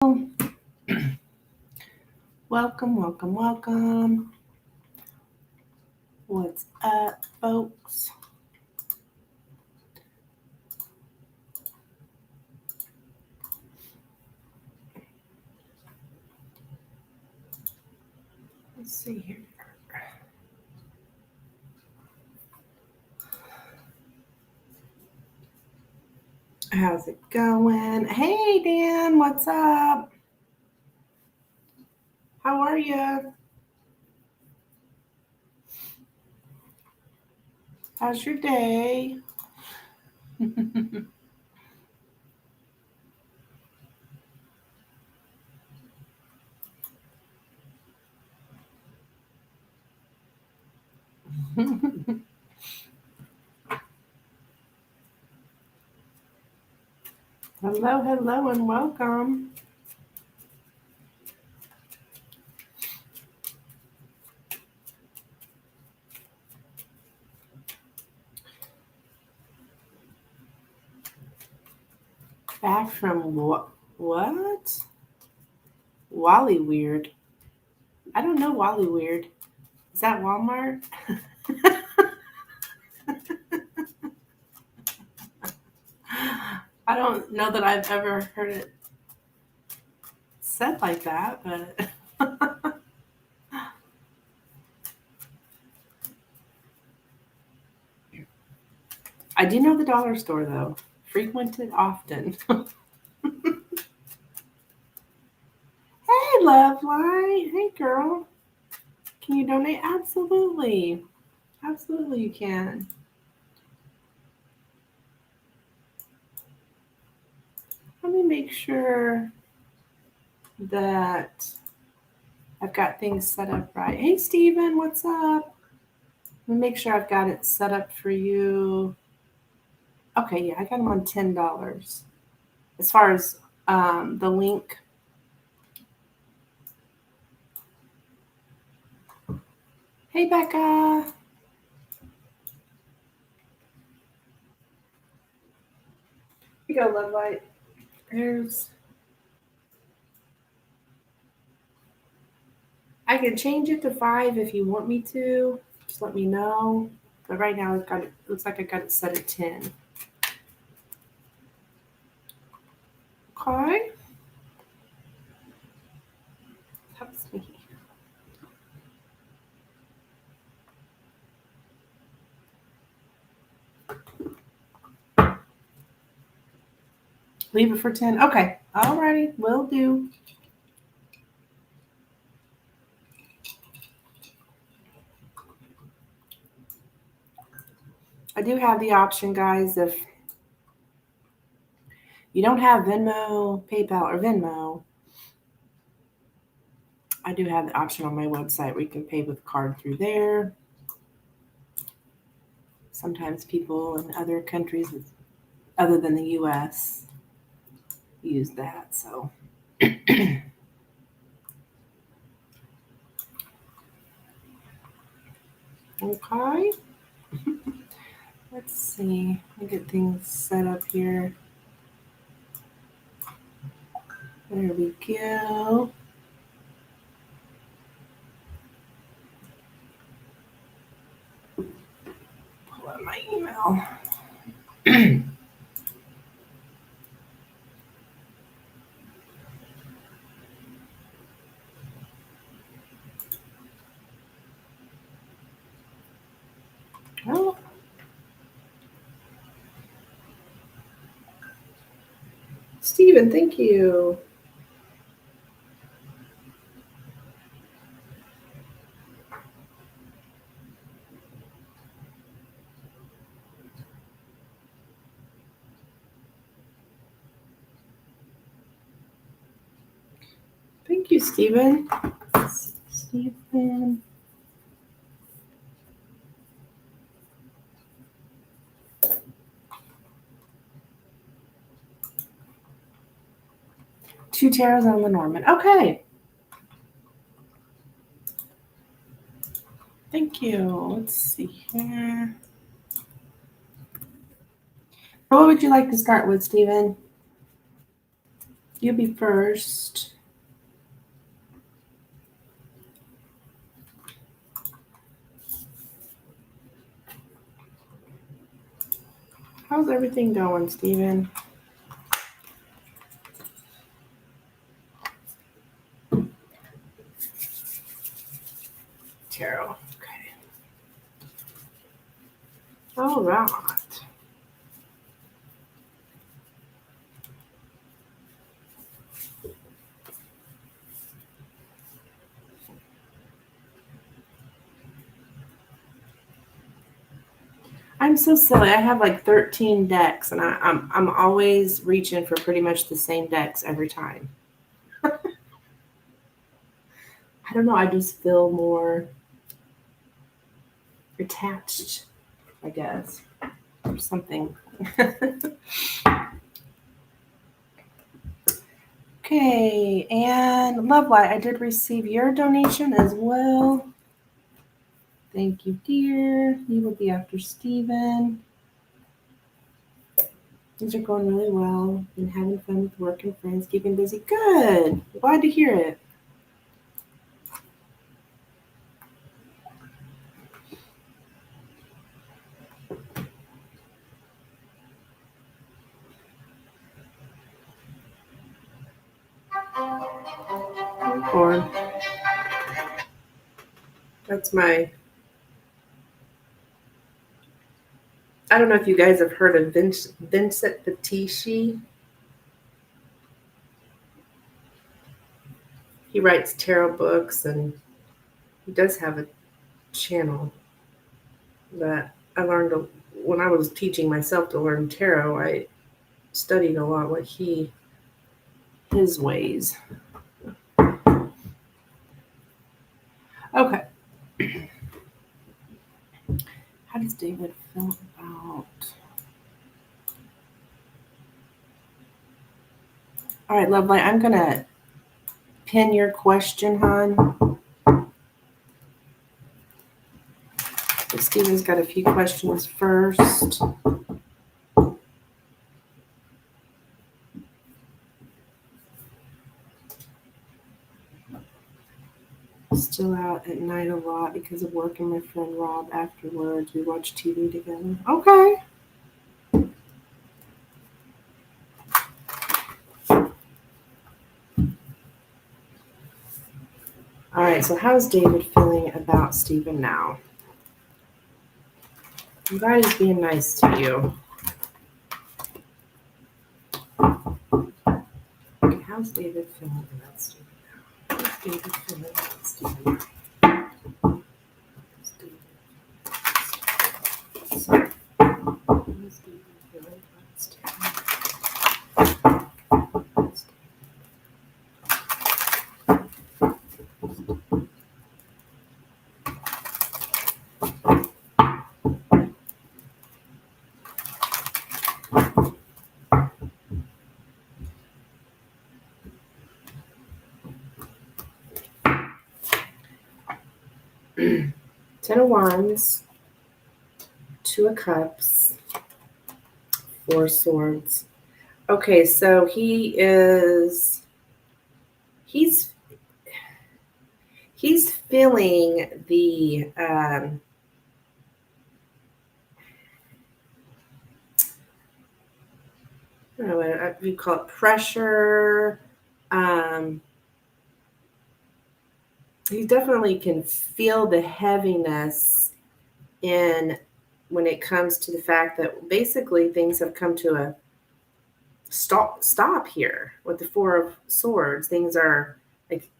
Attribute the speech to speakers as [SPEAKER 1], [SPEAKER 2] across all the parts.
[SPEAKER 1] Welcome, welcome, welcome. What's up, folks? Let's see here. How's it going? Hey, Dan, what's up? How are you? How's your day? Hello, hello, and welcome. Back from what? Wally Weird. I don't know Wally Weird. Is that Walmart? I don't know that I've ever heard it said like that, but I do know the dollar store though. Frequented often. Hey, Love Light. Hey, girl. Can you donate? Absolutely. Absolutely, you can. Let me make sure that I've got things set up right. Hey, Steven, what's up? Let me make sure I've got it set up for you. Okay, yeah, I got them on $10. As far as the link. Hey, Becca. Here you go, Love Light. There's. I can change it to 5 if you want me to. Just let me know. But right now, it looks like I got it set at 10. Okay. That's me. Leave it for 10. Okay. Alrighty. Will do. I do have the option, guys, if you don't have Venmo, PayPal, or Venmo, I do have the option on my website where you can pay with card through there. Sometimes people in other countries other than the US use that. So okay. Let's see. Let me get things set up here. There we go. Pull up my email. Oh. Steven, thank you. Thank you, Steven. Steven. Two tarots on Lenormand. Okay. Thank you. Let's see here. What would you like to start with, Steven? You be first. How's everything going, Steven? Tarot. Okay. All right. I'm so silly. I have like 13 decks, and I'm always reaching for pretty much the same decks every time. I don't know. I just feel more attached, I guess, or something. Okay, and Love Light, I did receive your donation as well. Thank you, dear. You will be after Steven. Things are going really well. Been having fun with work and friends, keeping busy. Good. Glad to hear it. Or that's my. I don't know if you guys have heard of Vincent Petici. He writes tarot books, and he does have a channel that I learned when I was teaching myself to learn tarot. I studied a lot what his ways. Okay. How does David feel about? All right, Lovely. I'm gonna pin your question, hon. Steven's got a few questions first. Still out at night a lot because of work and my friend Rob afterwards. We watch TV together. Okay. All right, so how's David feeling about Steven now? I'm glad he's being nice to you. Okay, how's David feeling about Steven now? How's David feeling about Steven now? Ten of Wands, Two of Cups, Four of Swords. Okay, so he's feeling the I don't know what you call it, pressure. He definitely can feel the heaviness in when it comes to the fact that basically things have come to a stop here with the Four of Swords. Things are like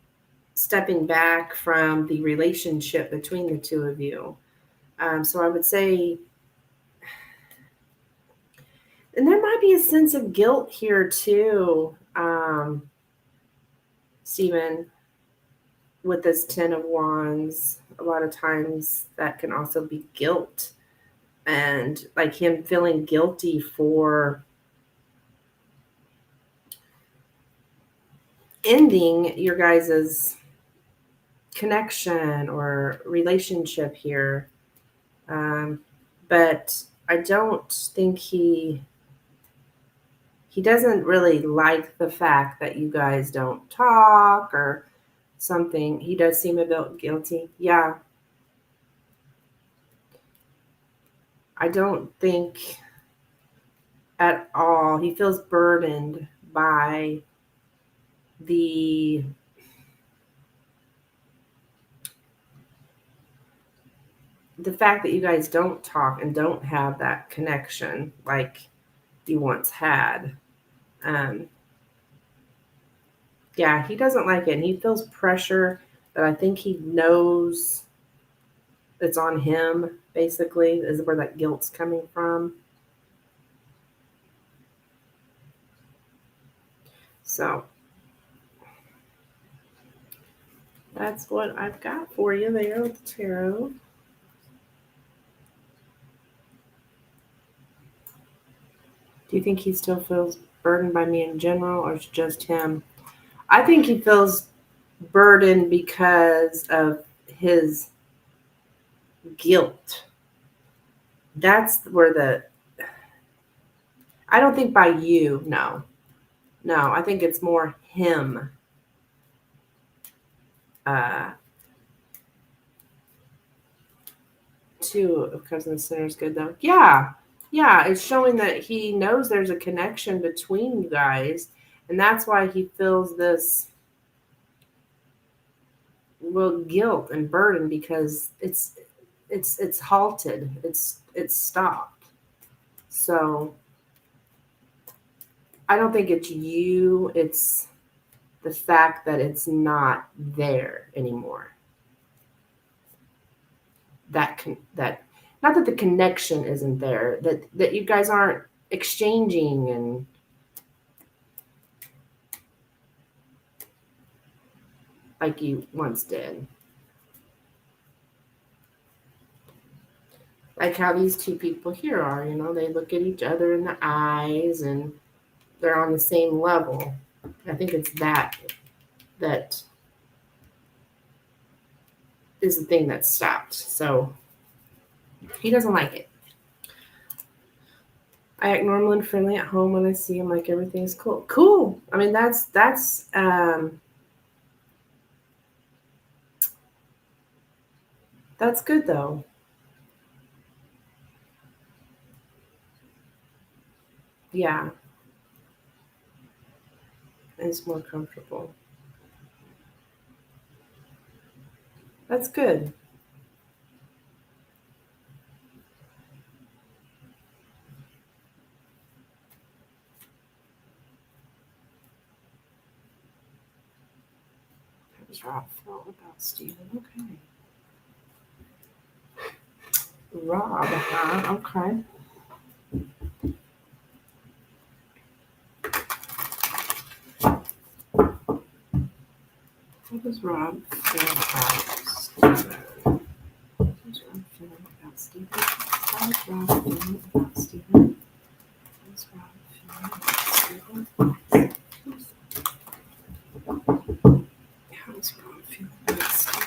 [SPEAKER 1] stepping back from the relationship between the two of you. So I would say, and there might be a sense of guilt here too, Stephen, with this Ten of Wands. A lot of times that can also be guilt, and like him feeling guilty for ending your guys's connection or relationship here. But I don't think he he doesn't really like the fact that you guys don't talk or something. He does seem a bit guilty. Yeah. I don't think at all. He feels burdened by the fact that you guys don't talk and don't have that connection like you once had. Um, yeah, he doesn't like it. And he feels pressure that I think he knows it's on him, basically, is where that guilt's coming from. So that's what I've got for you there with the tarot. Do you think he still feels burdened by me in general, or it's just him? I think he feels burdened because of his guilt. That's where I don't think by you, no. No, I think it's more him. Uh, Two of Cups and the Center is good though. Yeah. Yeah. It's showing that he knows there's a connection between you guys. And that's why he feels this guilt and burden because it's halted. It's stopped. So I don't think it's you, it's the fact that it's not there anymore. That not that the connection isn't there, that you guys aren't exchanging and like you once did. Like how these two people here are, they look at each other in the eyes and they're on the same level. I think it's that is the thing that stopped. So he doesn't like it. I act normal and friendly at home when I see him, like everything's cool. Cool. I mean, that's good though. Yeah, it's more comfortable. That's good. That was Rob felt about Stephen. Okay. Rob, huh? Okay. What does Rob feel about Stephen? What does Rob feel about Stephen? How does Rob feel about Stephen? How does Rob feel about Stephen? How does Rob feel about Stephen?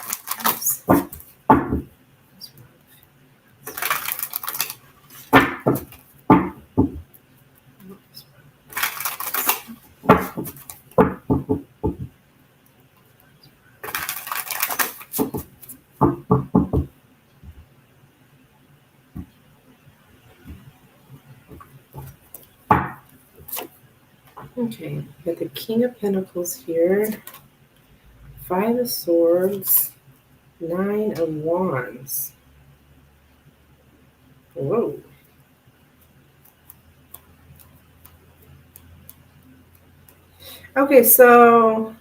[SPEAKER 1] Okay, we got the King of Pentacles here, Five of Swords, Nine of Wands. Whoa. Okay, so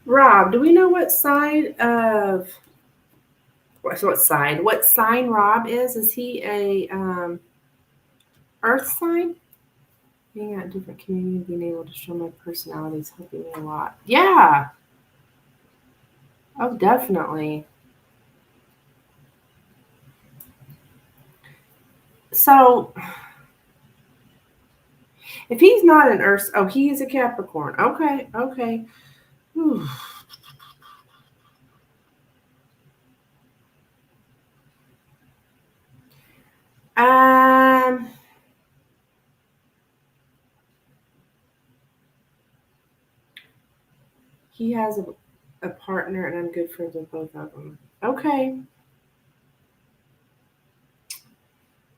[SPEAKER 1] Rob, do we know what side of what sign Rob is? Is he a Earth sign? Being at a different community, being able to show my personality is helping me a lot. Yeah. Oh, definitely. So if he's not an Earth, oh, he's a Capricorn. Okay, okay. Whew. Um, He has a partner, and I'm good friends with both of them. Okay.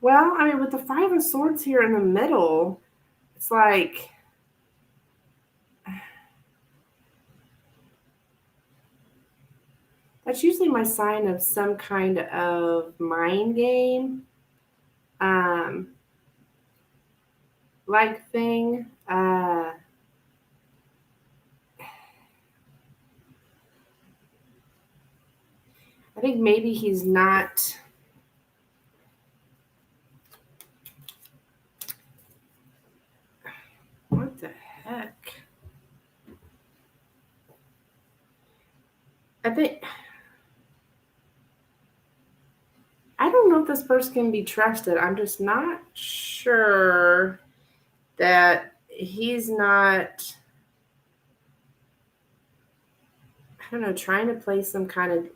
[SPEAKER 1] Well, I mean, with the Five of Swords here in the middle, it's like that's usually my sign of some kind of mind game, um, like thing. I think maybe he's not. What the heck? I think I don't know if this person can be trusted. I'm just not sure that he's not. I don't know, trying to play some kind of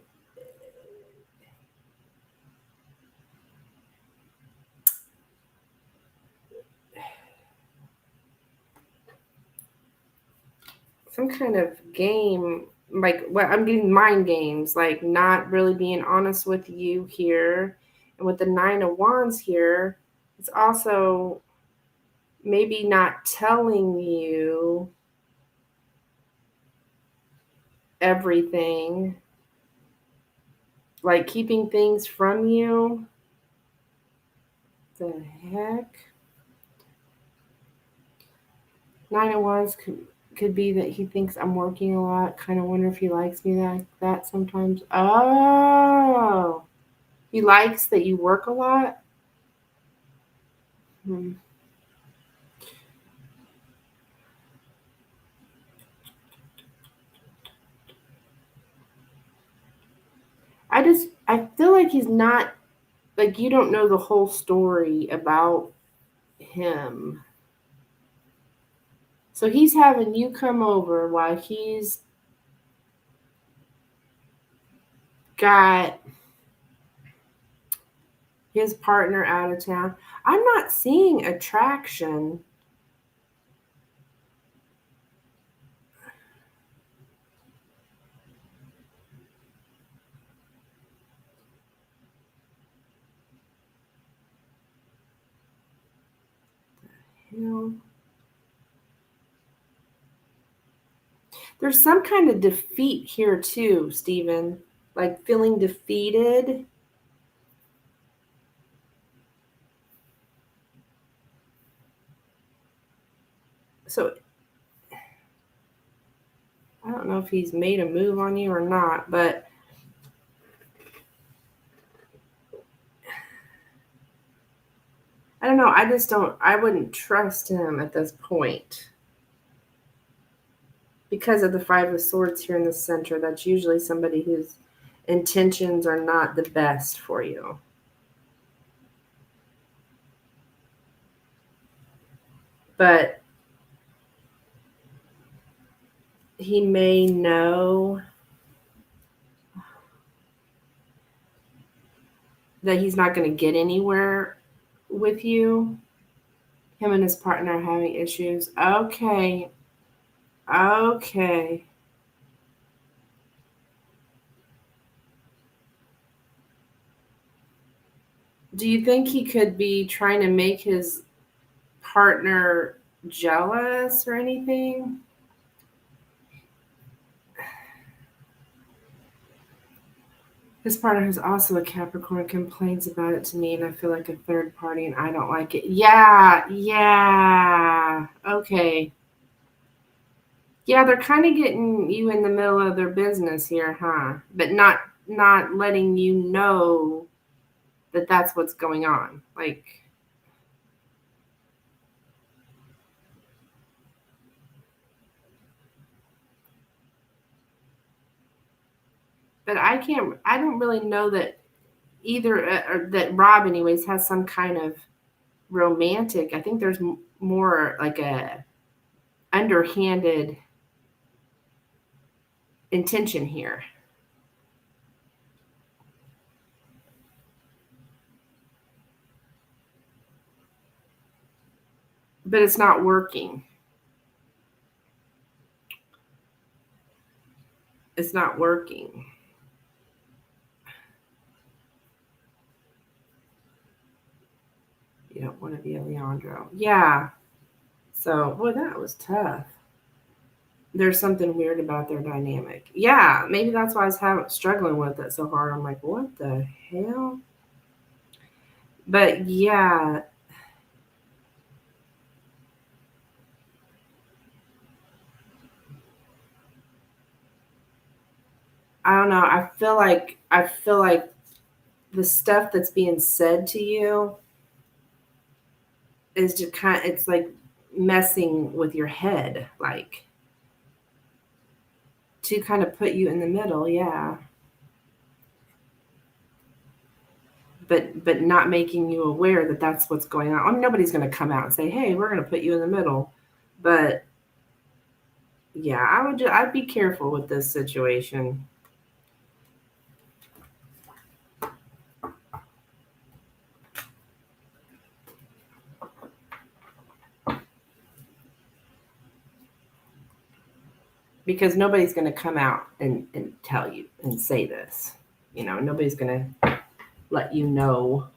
[SPEAKER 1] game, like what I'm getting mind games, like not really being honest with you here. And with the Nine of Wands here, it's also maybe not telling you everything, like keeping things from you. The heck? Nine of Wands could be that he thinks I'm working a lot. Kind of wonder if he likes me like that sometimes. Oh, he likes that you work a lot. Hmm. I feel like he's not, like, you don't know the whole story about him. So he's having you come over while he's got his partner out of town. I'm not seeing attraction. You know, there's some kind of defeat here too, Stephen. Like feeling defeated. So I don't know if he's made a move on you or not, but I don't know. I wouldn't trust him at this point because of the Five of Swords here in the center. That's usually somebody whose intentions are not the best for you. But he may know that he's not going to get anywhere with you. Him and his partner are having issues. Okay. Okay. Do you think he could be trying to make his partner jealous or anything? His partner, who's also a Capricorn, complains about it to me, and I feel like a third party, and I don't like it. Yeah, yeah. Okay. Yeah, they're kind of getting you in the middle of their business here, huh? But not letting you know that that's what's going on. Like, but I don't really know that either, or that Rob, anyways, has some kind of romantic. I think there's more like a underhanded intention here, but it's not working. It's not working. You don't want to be a Leandro. Yeah. So, boy, that was tough. There's something weird about their dynamic. Yeah, maybe that's why I was struggling with it so hard. I'm like, what the hell? But yeah, I don't know. I feel like the stuff that's being said to you is just it's like messing with your head, like to kind of put you in the middle, yeah. But not making you aware that that's what's going on. I mean, nobody's going to come out and say, "Hey, we're going to put you in the middle." But yeah, I'd be careful with this situation. Because nobody's going to come out and tell you and say this. Nobody's going to let you know.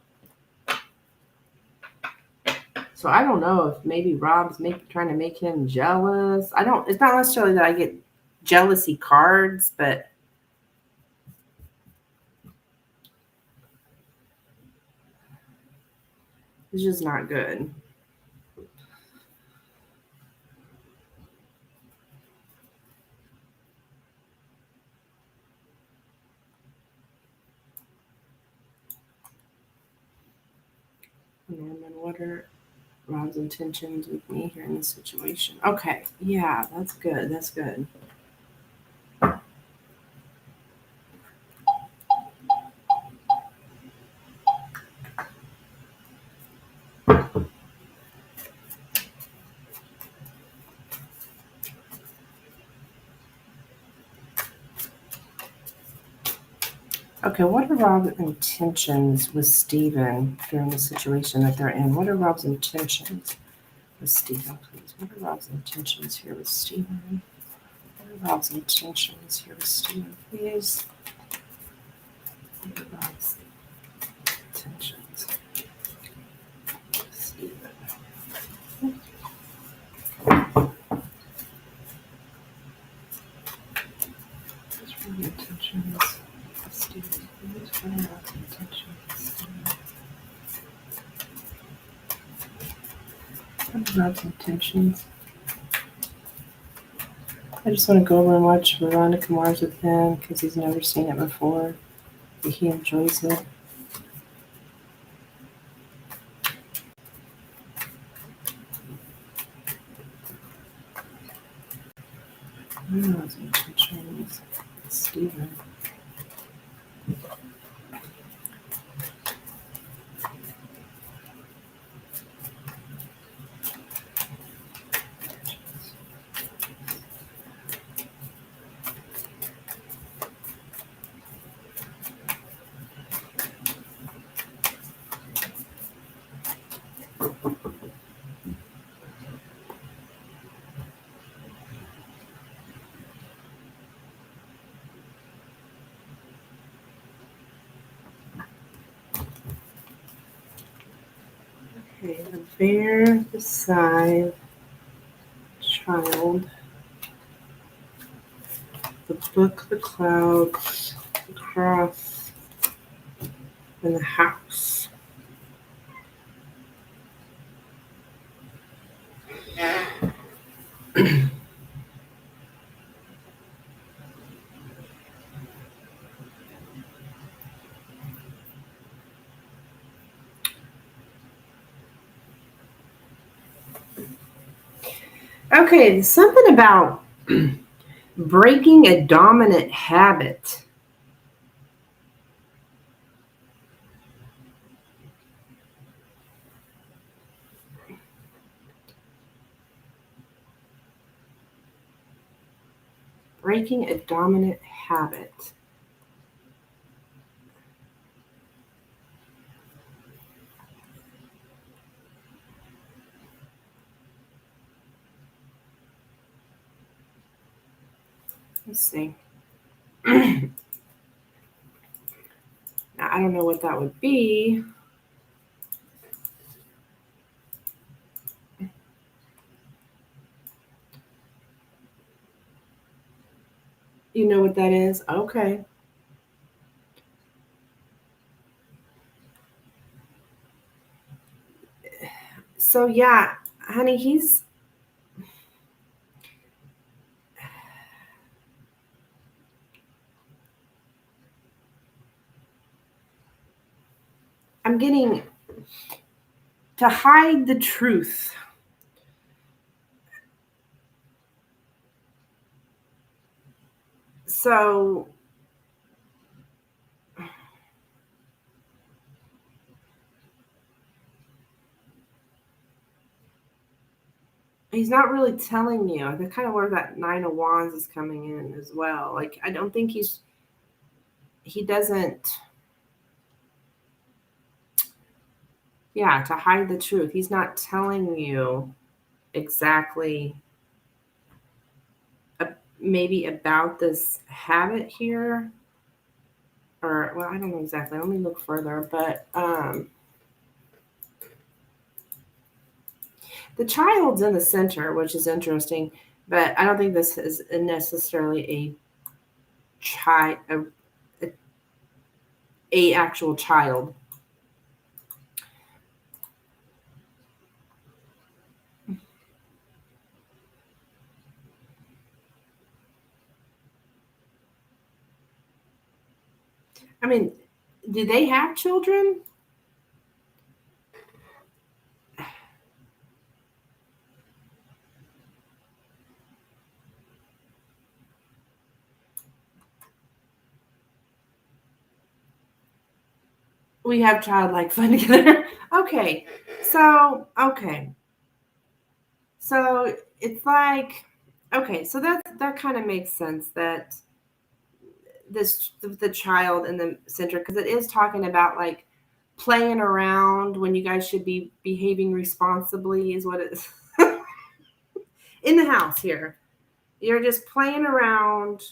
[SPEAKER 1] So I don't know if maybe Rob's trying to make him jealous. It's not necessarily that I get jealousy cards, but it's just not good. Lenormand, what are Rob's intentions with me here in this situation? Okay, yeah, that's good. That's good. Okay, what are Rob's intentions with Steven during the situation that they're in? What are Rob's intentions with Steven, please? What are Rob's intentions here with Steven? What are Rob's intentions here with Steven, please? What are Rob's intentions with Steven? What's Rob's intentions with Steven, please? What are Rob's intentions with Steven? What are Rob's intentions? I just want to go over and watch Veronica Mars with him because he's never seen it before. But he enjoys it. What are Rob's intentions with Steven? Okay, the bear, the scythe, child, the book, the clouds, the cross, and the house. Okay, something about breaking a dominant habit. Breaking a dominant habit. Let's see. Now, I don't know what that would be. You know what that is? Okay. So yeah, honey, I'm getting to hide the truth. So he's not really telling you. That's kind of where that Nine of Wands is coming in as well. Like, I don't think he doesn't, yeah, to hide the truth. He's not telling you exactly maybe about this habit here. Or, well, I don't know exactly. Let me look further. But the child's in the center, which is interesting. But I don't think this is necessarily a actual child. I mean, do they have children? We have childlike fun together. Okay. Okay. So it's like, okay, so that kind of makes sense that the child in the center, because it is talking about like playing around when you guys should be behaving responsibly is what it is. In the house here. You're just playing around.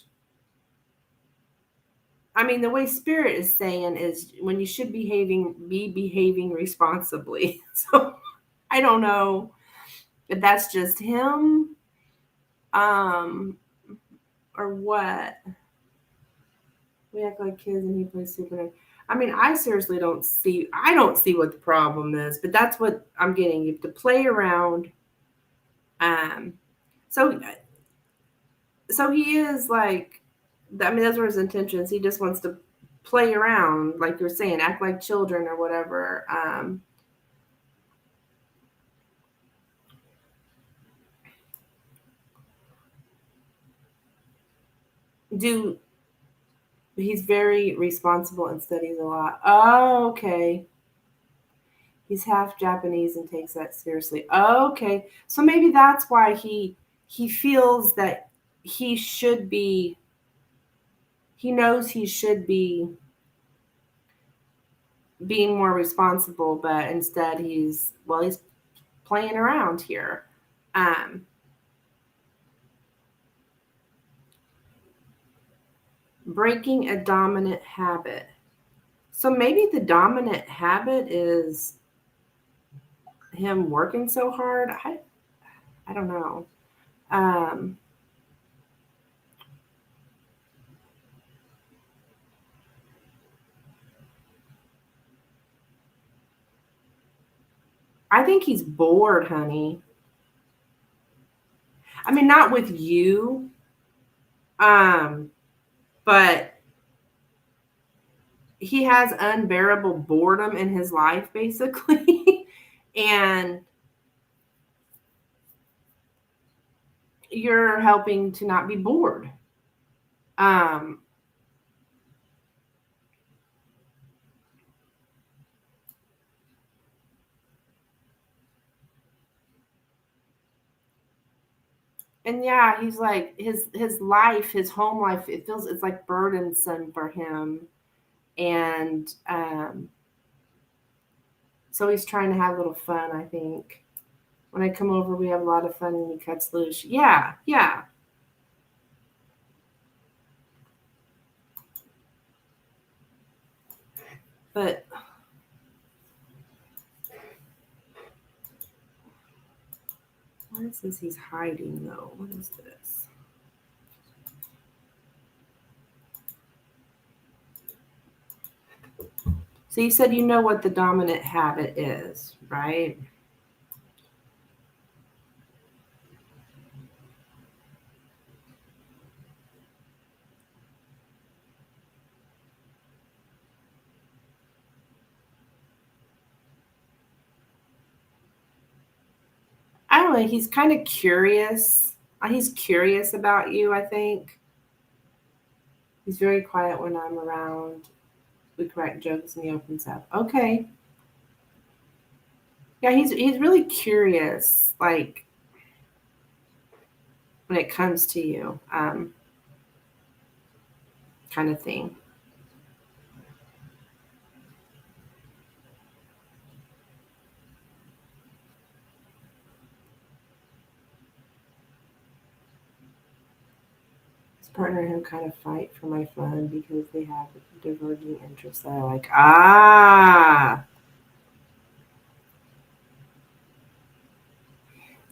[SPEAKER 1] I mean, the way spirit is saying is when you should be behaving responsibly. So I don't know if that's just him, um, or what. We act like kids and he plays super. I mean, I don't see what the problem is, but that's what I'm getting. You have to play around. Um, so, so he is like, I mean, those are his intentions. He just wants to play around, like you're saying, act like children or whatever. Do He's very responsible and studies a lot. Oh, okay. He's half Japanese and takes that seriously. Okay. So maybe that's why he feels that he should be he knows he should be being more responsible, but instead he's playing around here. Um Breaking a dominant habit. So maybe the dominant habit is him working so hard. I don't know. Um I think he's bored, honey. I mean, not with you, um, but he has unbearable boredom in his life, basically. And you're helping to not be bored. Um, and yeah, he's like his life, his home life, it's like burdensome for him. And so he's trying to have a little fun, I think. When I come over, we have a lot of fun and he cuts loose. Yeah, yeah. But what is this he's hiding, though? What is this? So you said you know what the dominant habit is, right? I don't know. He's kind of curious. He's curious about you, I think. He's very quiet when I'm around. We crack jokes and he opens up. Okay. Yeah, he's really curious, like when it comes to you, kind of thing. His partner and him kind of fight for my fun because they have diverging interests that I like. Ah.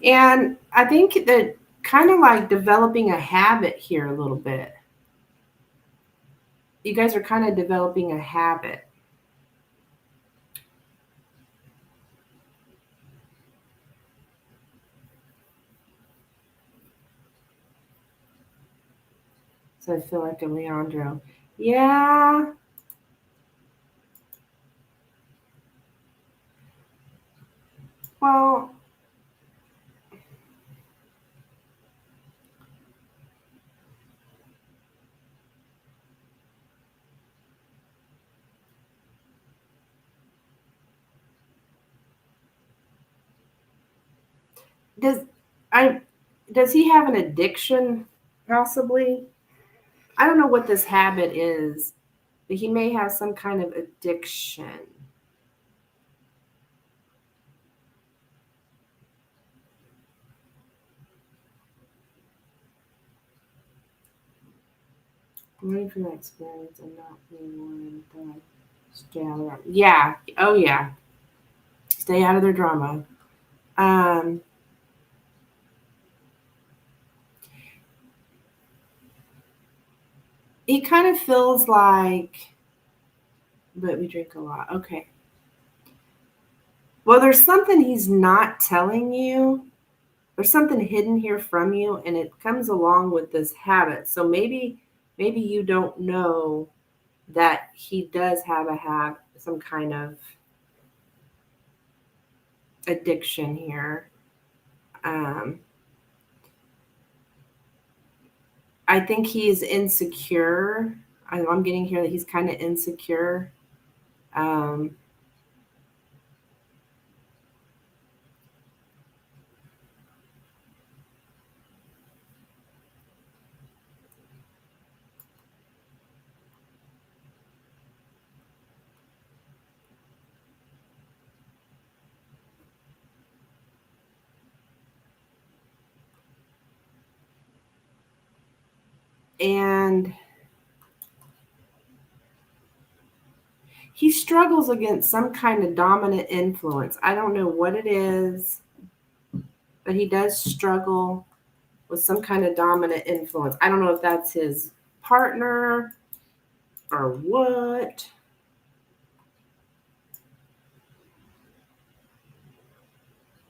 [SPEAKER 1] And I think that kind of like developing a habit here a little bit. You guys are kind of developing a habit. So I feel like a Leandro. Yeah. Well, does I does he have an addiction possibly? I don't know what this habit is, but he may have some kind of addiction. Learning from that experience and not being one that stay out of their, yeah. Oh yeah. Stay out of their drama. Um he kind of feels like, but we drink a lot. Okay. Well, there's something he's not telling you. There's something hidden here from you, and it comes along with this habit. So maybe you don't know that he does have some kind of addiction here. Um, I think he's insecure. I'm getting here that he's kind of insecure. Um, and he struggles against some kind of dominant influence. I don't know what it is, but he does struggle with some kind of dominant influence. I don't know if that's his partner or what.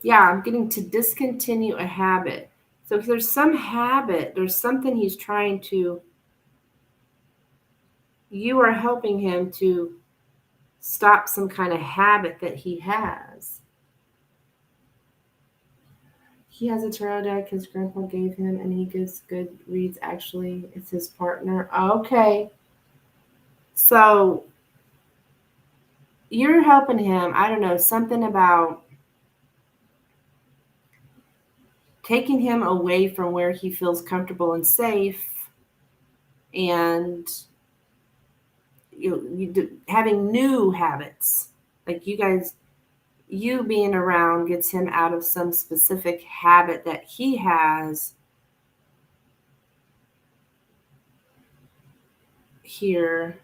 [SPEAKER 1] Yeah, I'm getting to discontinue a habit. So if there's some habit, there's something he's trying to, you are helping him to stop some kind of habit that he has. He has a tarot deck his grandpa gave him, and he gives good reads. Actually, it's his partner. Okay. So you're helping him. I don't know, something about taking him away from where he feels comfortable and safe, and having new habits. Like you being around gets him out of some specific habit that he has here.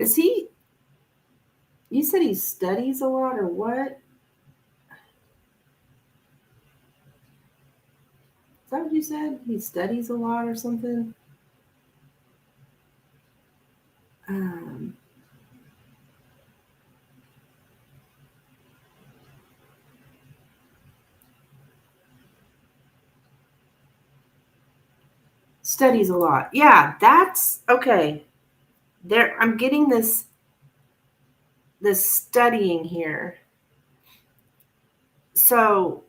[SPEAKER 1] Is he? You said he studies a lot, or what? Is that what you said? He studies a lot or something? Um, studies a lot. Yeah, that's okay. There, I'm getting this studying here. So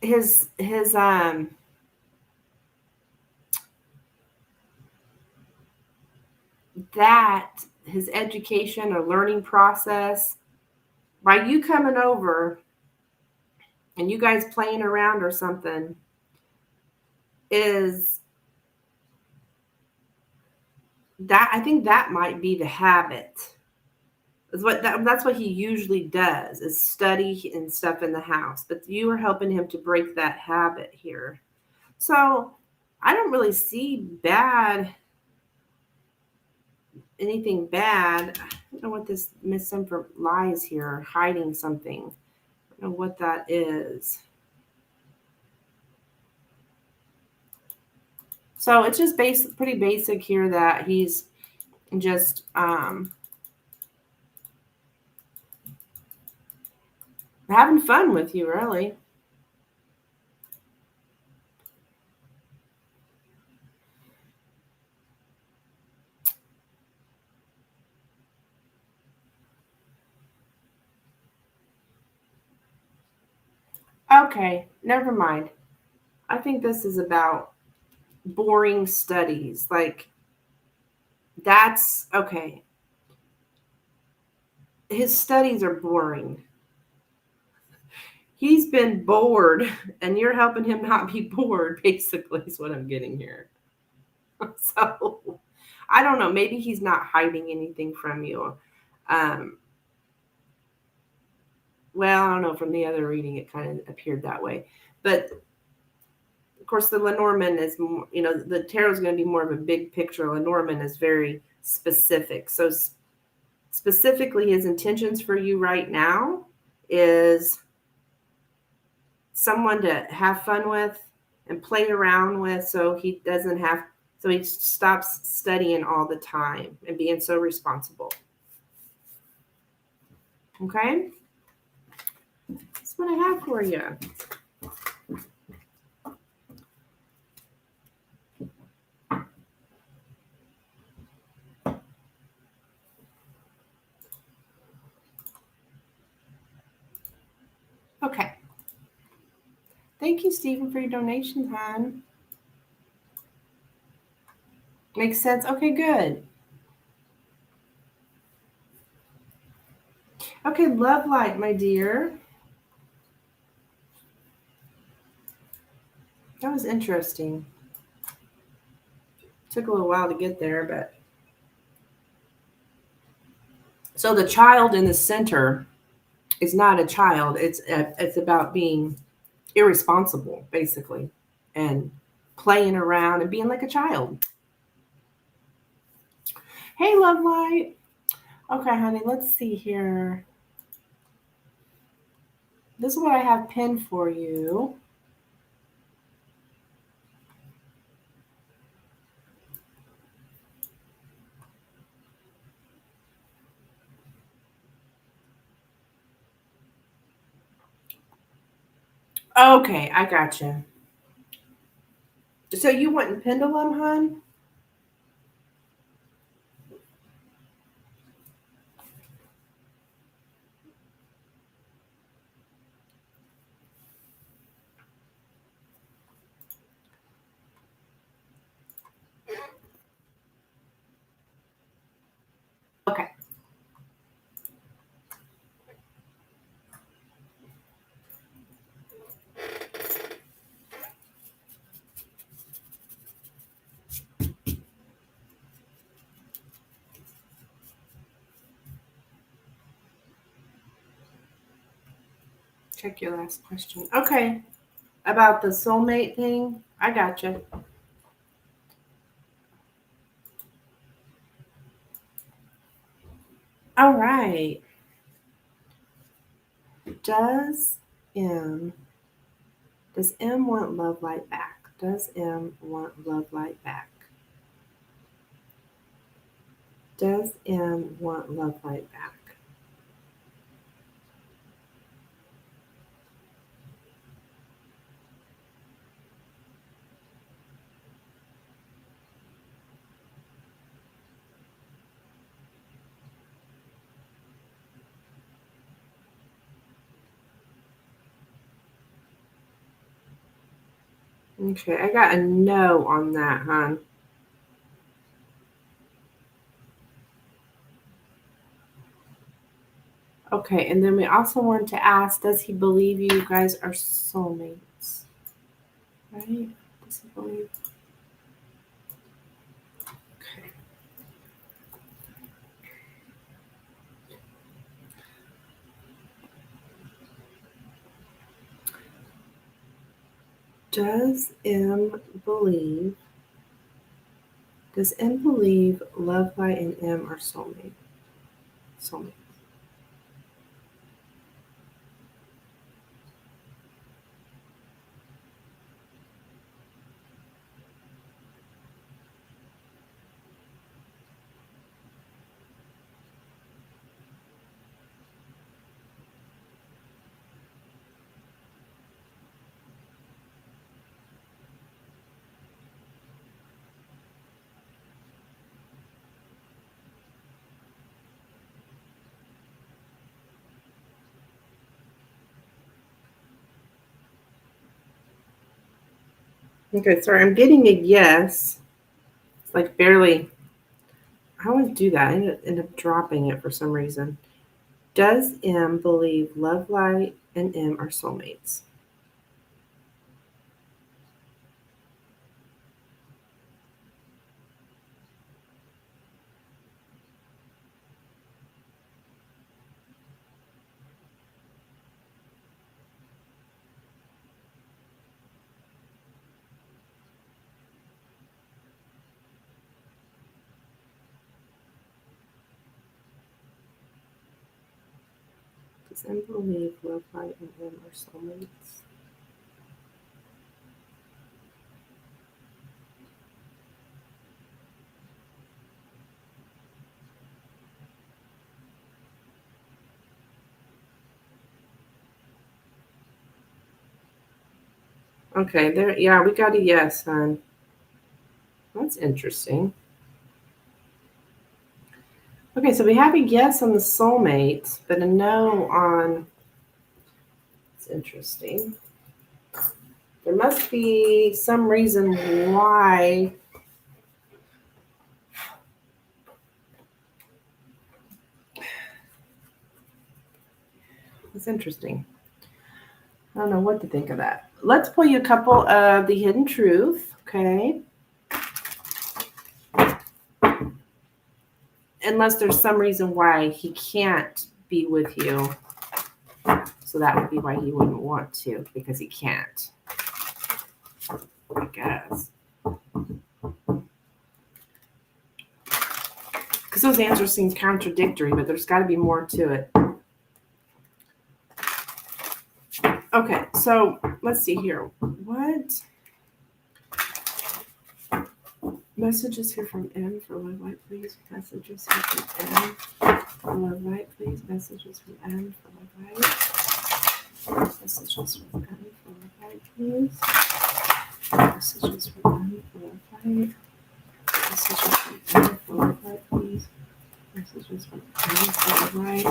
[SPEAKER 1] his that his education or learning process by you coming over and you guys playing around or something is that I think that might be the habit. Is what that's what he usually does is study and stuff in the house. But you are helping him to break that habit here. So I don't really see anything bad. I don't know what this misinformation lies here, hiding something. I don't know what that is. So it's just pretty basic here that he's just having fun with you, really. Okay, never mind. I think this is about boring studies. Like, that's okay. His studies are boring. He's been bored, and you're helping him not be bored, basically, is what I'm getting here. So, I don't know. Maybe he's not hiding anything from you. Um, well, I don't know. From the other reading, it kind of appeared that way. But of course, the Lenormand is, the tarot is going to be more of a big picture. Lenormand is very specific. So, specifically, his intentions for you right now is someone to have fun with and play around with so he stops studying all the time and being so responsible. Okay? That's what I have for you. Okay. Thank you, Stephen, for your donation, hon. Makes sense? Okay, good. Okay, love light, my dear. That was interesting. Took a little while to get there, but so the child in the center is not a child. It's about being irresponsible, basically, and playing around and being like a child. Hey, love light. Okay, honey, let's see here. This is what I have pinned for you. Okay, I gotcha. So you went in Pendulum, hon? Okay. Check your last question. Okay. About the soulmate thing? I gotcha. Does M want love light back? Does M want love light back? Does M want love light back? Okay, I got a no on that, hon. Okay, and then we also want to ask, does he believe you guys are soulmates? Right? Does he believe? Okay. Does M believe? Does M believe Love Light and M are soulmates? Soulmates. Okay, sorry, I'm getting a yes. It's like barely. I always do that. I end up dropping it for some reason. Does M believe Love Light and M are soulmates? Does M believe Love Light and M are soulmates? Okay, there. Yeah, we got a yes, hon. That's interesting. Okay, so we have a yes on the soulmates, but a no on. It's interesting. There must be some reason why. It's interesting. I don't know what to think of that. Let's pull you a couple of the hidden truth, okay? Unless there's some reason why he can't be with you. So that would be why he wouldn't want to, because he can't. I guess. Because those answers seem contradictory, but there's got to be more to it. Okay, so let's see here. What messages here from M for Love Light, please? Messages here from M for Love Light, please. Messages from M for Love Light. Messages from M for Love Light, please. Messages from M for Love Light. Messages from M for Love Light, please. Messages from M for Love Light.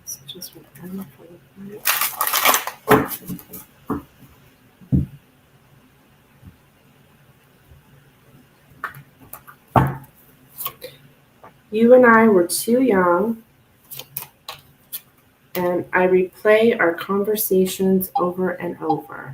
[SPEAKER 1] Messages from M for Love Light. You and I were too young, and I replay our conversations over and over.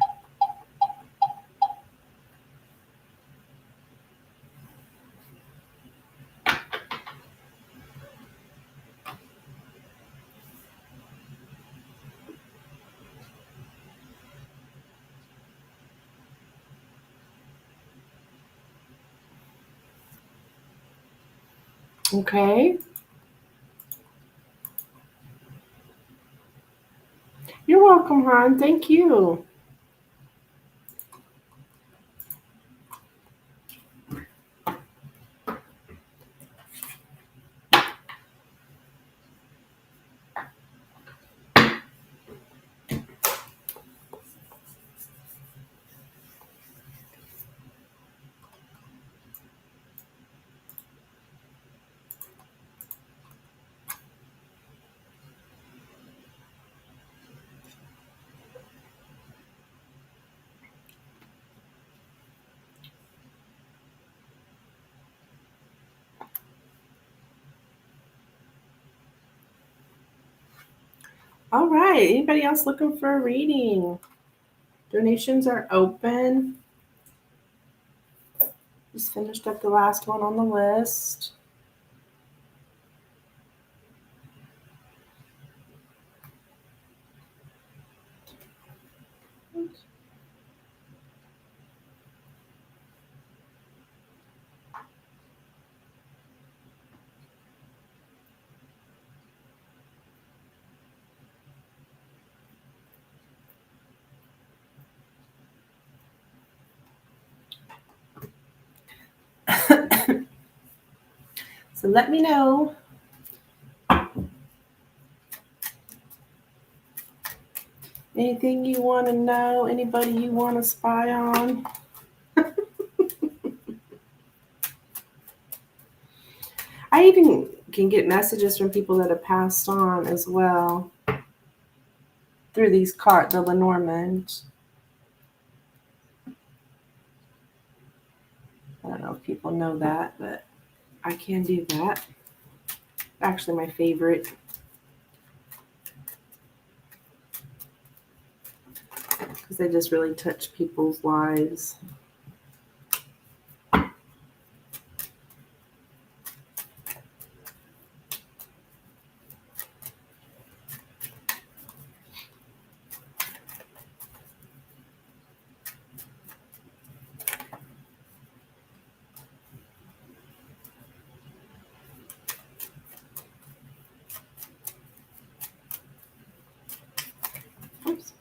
[SPEAKER 1] Okay? You're welcome, hon. Thank you. All right. Anybody else looking for a reading? Donations are open. Just finished up the last one on the list. So let me know. Anything you want to know? Anybody you want to spy on? I even can get messages from people that have passed on as well through these cards, the Lenormand. I don't know if people know that, but I can do that. Actually, my favorite. Because they just really touch people's lives. Oops.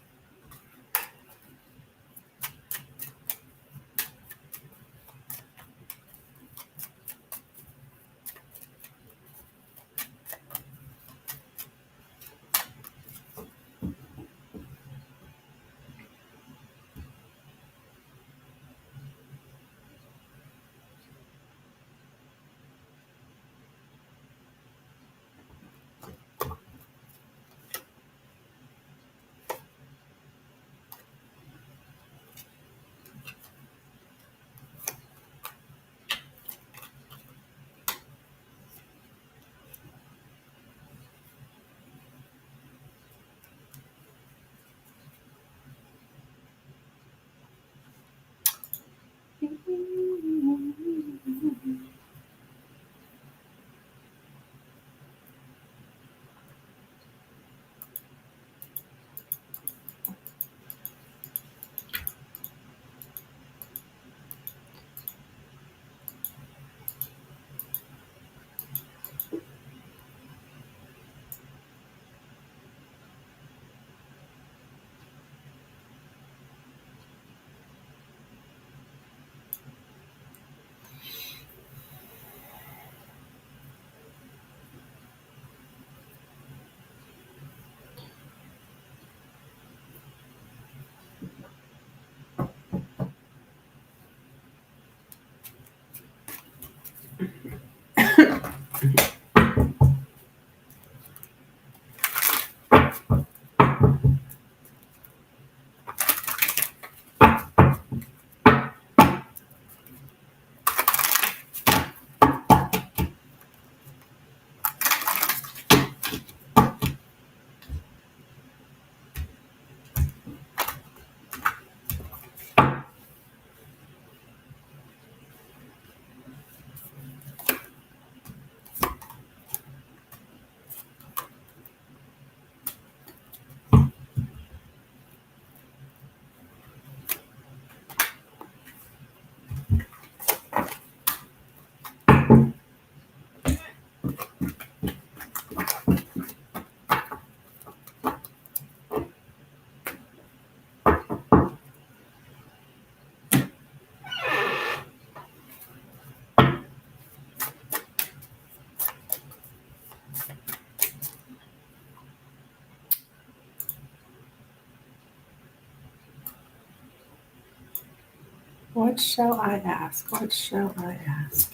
[SPEAKER 1] What shall I ask? What shall I ask?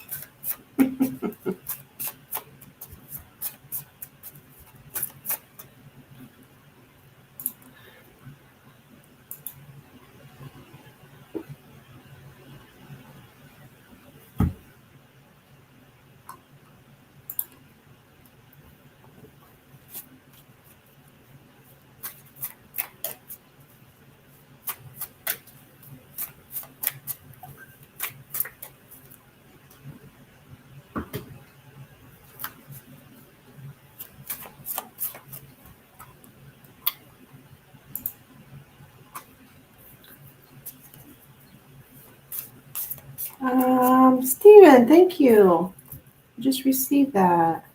[SPEAKER 1] Steven, thank you. Just received that.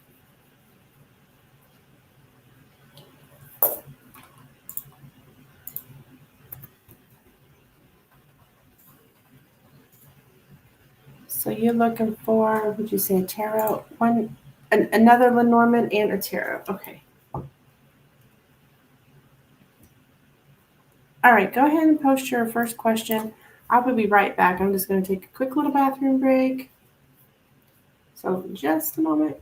[SPEAKER 1] So you're looking for, would you say a tarot? Another Lenormand and a tarot. Okay. All right, go ahead and post your first question. I'll be right back. I'm just going to take a quick little bathroom break. So just a moment.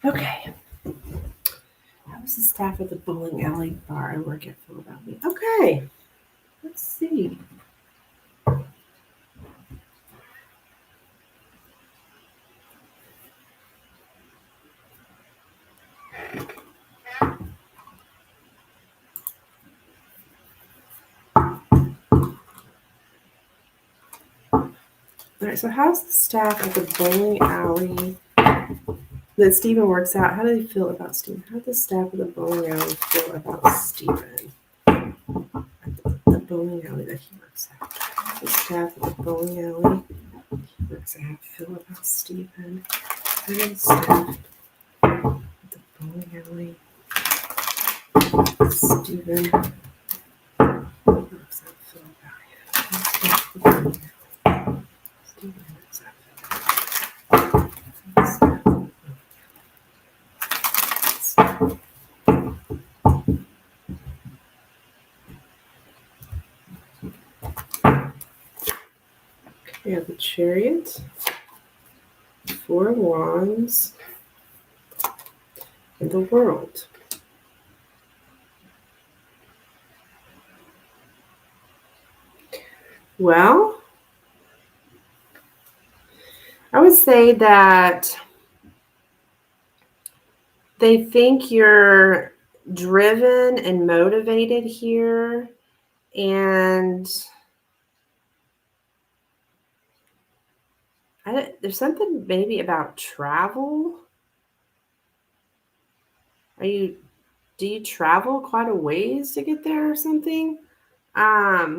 [SPEAKER 1] Okay. How does the staff at the bowling alley bar I work at feel about me? Okay. Let's see. All right, so how's the staff at the bowling alley that Stephen works out? How do they feel about Stephen? How does the staff at the bowling alley feel about Stephen? The bowling alley that he works at. How does the staff at the bowling alley he works at feel about Stephen? How does the staff at the bowling alley Stephen works at feel about him? How does the staff at the bowling alley Stephen works at feel about him? We have the Chariot, 4 of Wands, and the World. Well, I would say that they think you're driven and motivated here, and there's something maybe about travel. Do you travel quite a ways to get there or something? I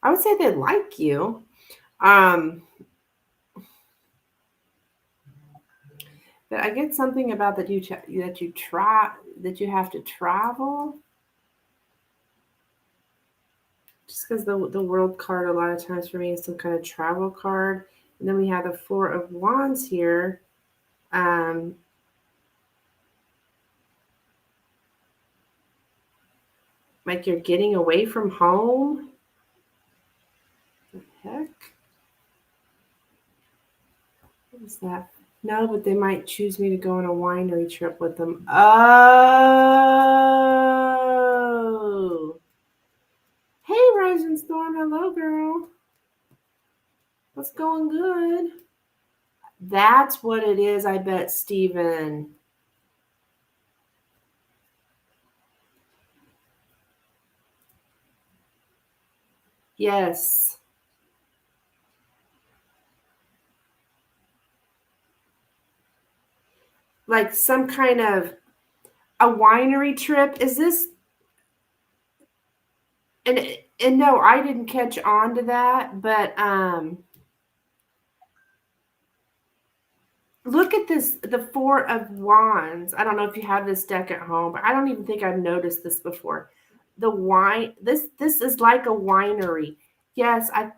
[SPEAKER 1] would say they like you. But I get something about that you have to travel. Just because the world card a lot of times for me is some kind of travel card. And then we have the Four of Wands here. Like you're getting away from home. What the heck? What is that? No, but they might choose me to go on a winery trip with them. Oh. Hey, Rising Storm. Hello, girl. What's going good? That's what it is, I bet, Steven. Yes. Like some kind of a winery trip. Is this and no, I didn't catch on to that, but look at this, the Four of Wands. I don't know if you have this deck at home, but I don't even think I've noticed this before. The wine, this is like a winery. Yes, I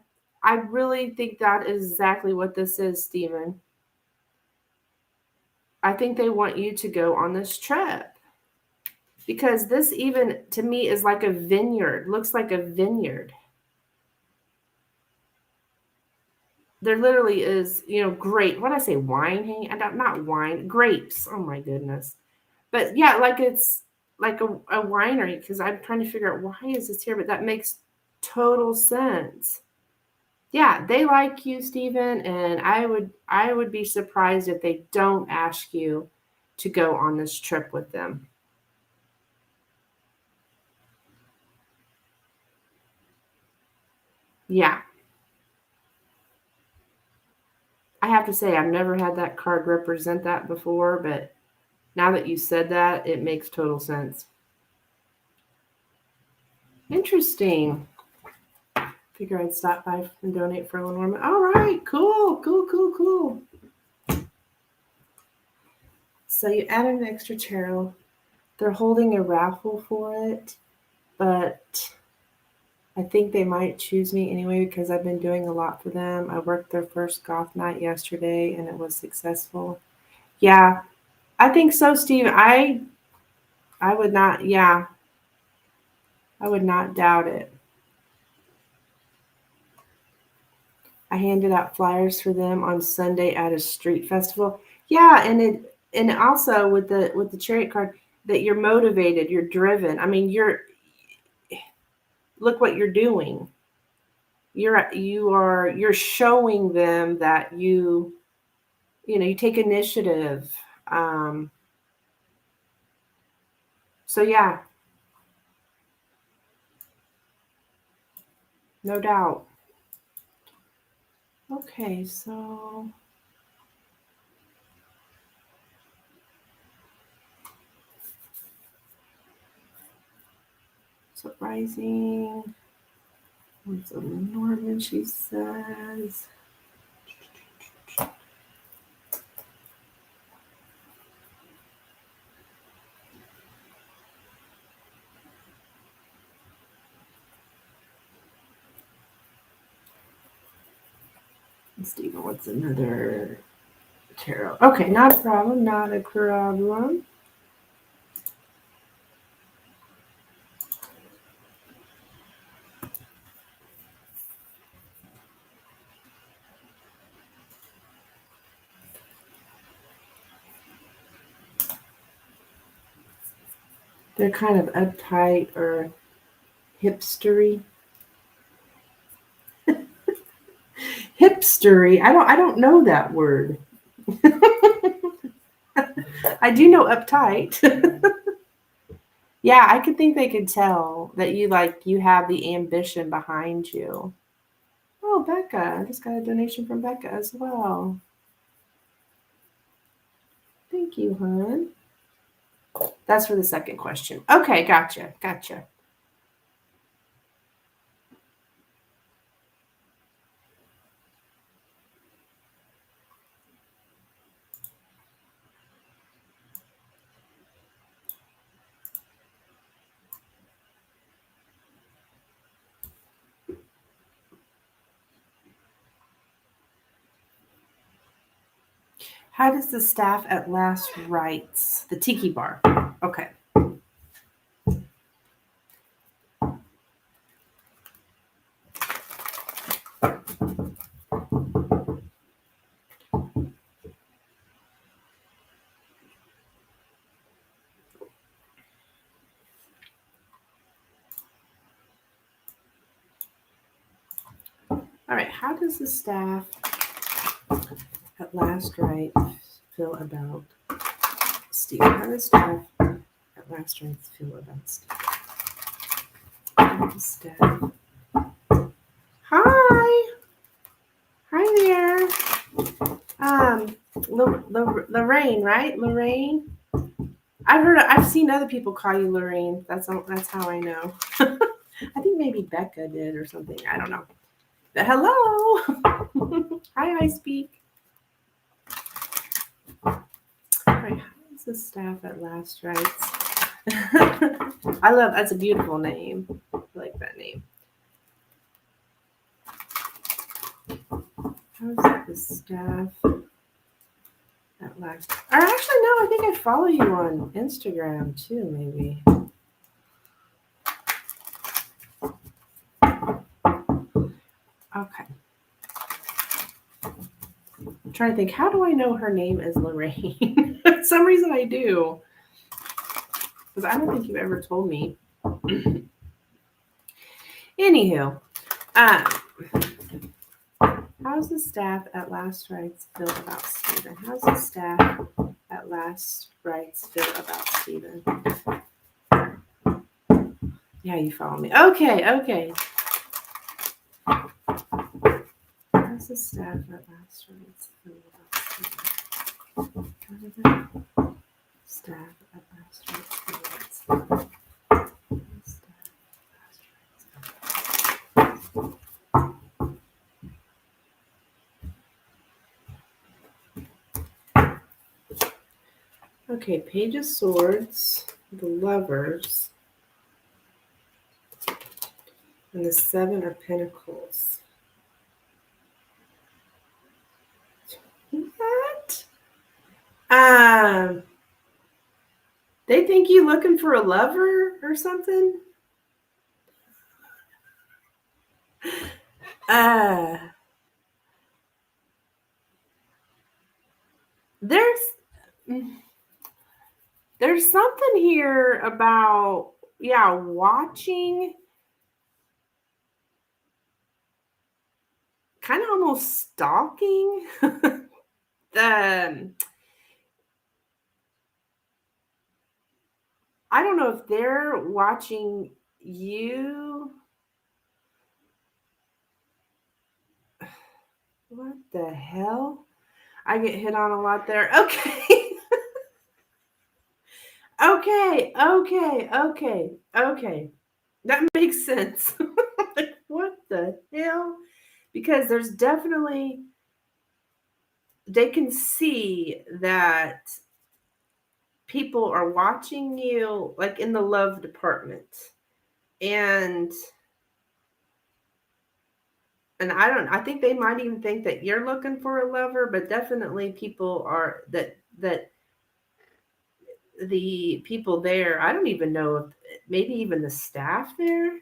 [SPEAKER 1] really think that is exactly what this is, Stephen. I think they want you to go on this trip. Because this even to me is like a vineyard, looks like a vineyard. There literally is, grape. What did I say? Wine hanging? Not wine, grapes. Oh my goodness. But yeah, like it's like a winery because I'm trying to figure out why is this here, but that makes total sense. Yeah, they like you, Stephen, and I would be surprised if they don't ask you to go on this trip with them. Yeah. I have to say I've never had that card represent that before, but now that you said that, it makes total sense. Interesting. Figure I'd stop by and donate for Lenormand. All right, cool. So you added an extra tarot. They're holding a raffle for it, but I think they might choose me anyway because I've been doing a lot for them. I worked their first goth night yesterday and it was successful. Yeah, I think so, Steve. I would not, yeah, I would not doubt it. I handed out flyers for them on Sunday at a street festival. Yeah, and also with the chariot card that you're motivated, you're driven. I mean, look what you're doing. You're showing them that you take initiative. Um, so yeah, no doubt. Okay, so rising. What's a Norman? She says. Stephen, what's another tarot? Okay, not a problem. Not a problem. They're kind of uptight or hipstery. Hipstery. I don't know that word. I do know uptight. Yeah, I could think they could tell that you have the ambition behind you. Oh, Becca. I just got a donation from Becca as well. Thank you, hon. That's for the second question. Okay, gotcha. How does the staff at last writes? The tiki bar. Okay. All right. How does the staff at last write feel about Steve? How does staff at last writes feel about Steve? How does staff? Hi. Hi there. Lorraine, right? Lorraine. I've seen other people call you Lorraine. That's how I know. I think maybe Becca did or something. I don't know. But hello. Hi, I speak. All right, how is the staff at last writes? That's a beautiful name. I like that name. How is the staff at last? Or actually, no, I think I follow you on Instagram too, maybe. Okay. I'm trying to think, how do I know her name is Lorraine? For some reason I do. Because I don't think you've ever told me. Anywho, how's the staff at last rites feel about Stephen? How's the staff at last rites feel about Stephen? Yeah, you follow me. Okay. How's the staff at last rites feel about Stephen? Staff at last rites feel about Stephen. Okay, Page of Swords, the Lovers, and the Seven of Pentacles. What? They think you looking for a lover or something? There's something here about watching, kind of almost stalking. I don't know if they're watching you. What the hell? I get hit on a lot there. Okay. Okay. That makes sense. Like, what the hell? Because there's definitely, they can see that people are watching you, like in the love department. And I think they might even think that you're looking for a lover, but definitely people are that the people there, I don't even know if maybe even the staff there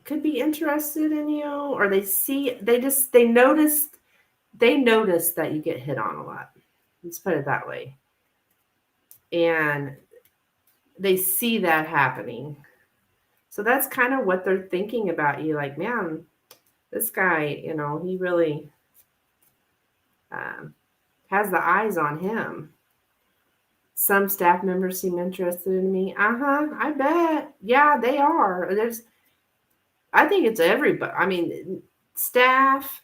[SPEAKER 1] could be interested in you, or they notice that you get hit on a lot. Let's put it that way. And they see that happening. So that's kind of what they're thinking about you. Like, man, this guy, he really has the eyes on him. Some staff members seem interested in me. I bet. Yeah, they are. I think it's everybody. I mean, staff,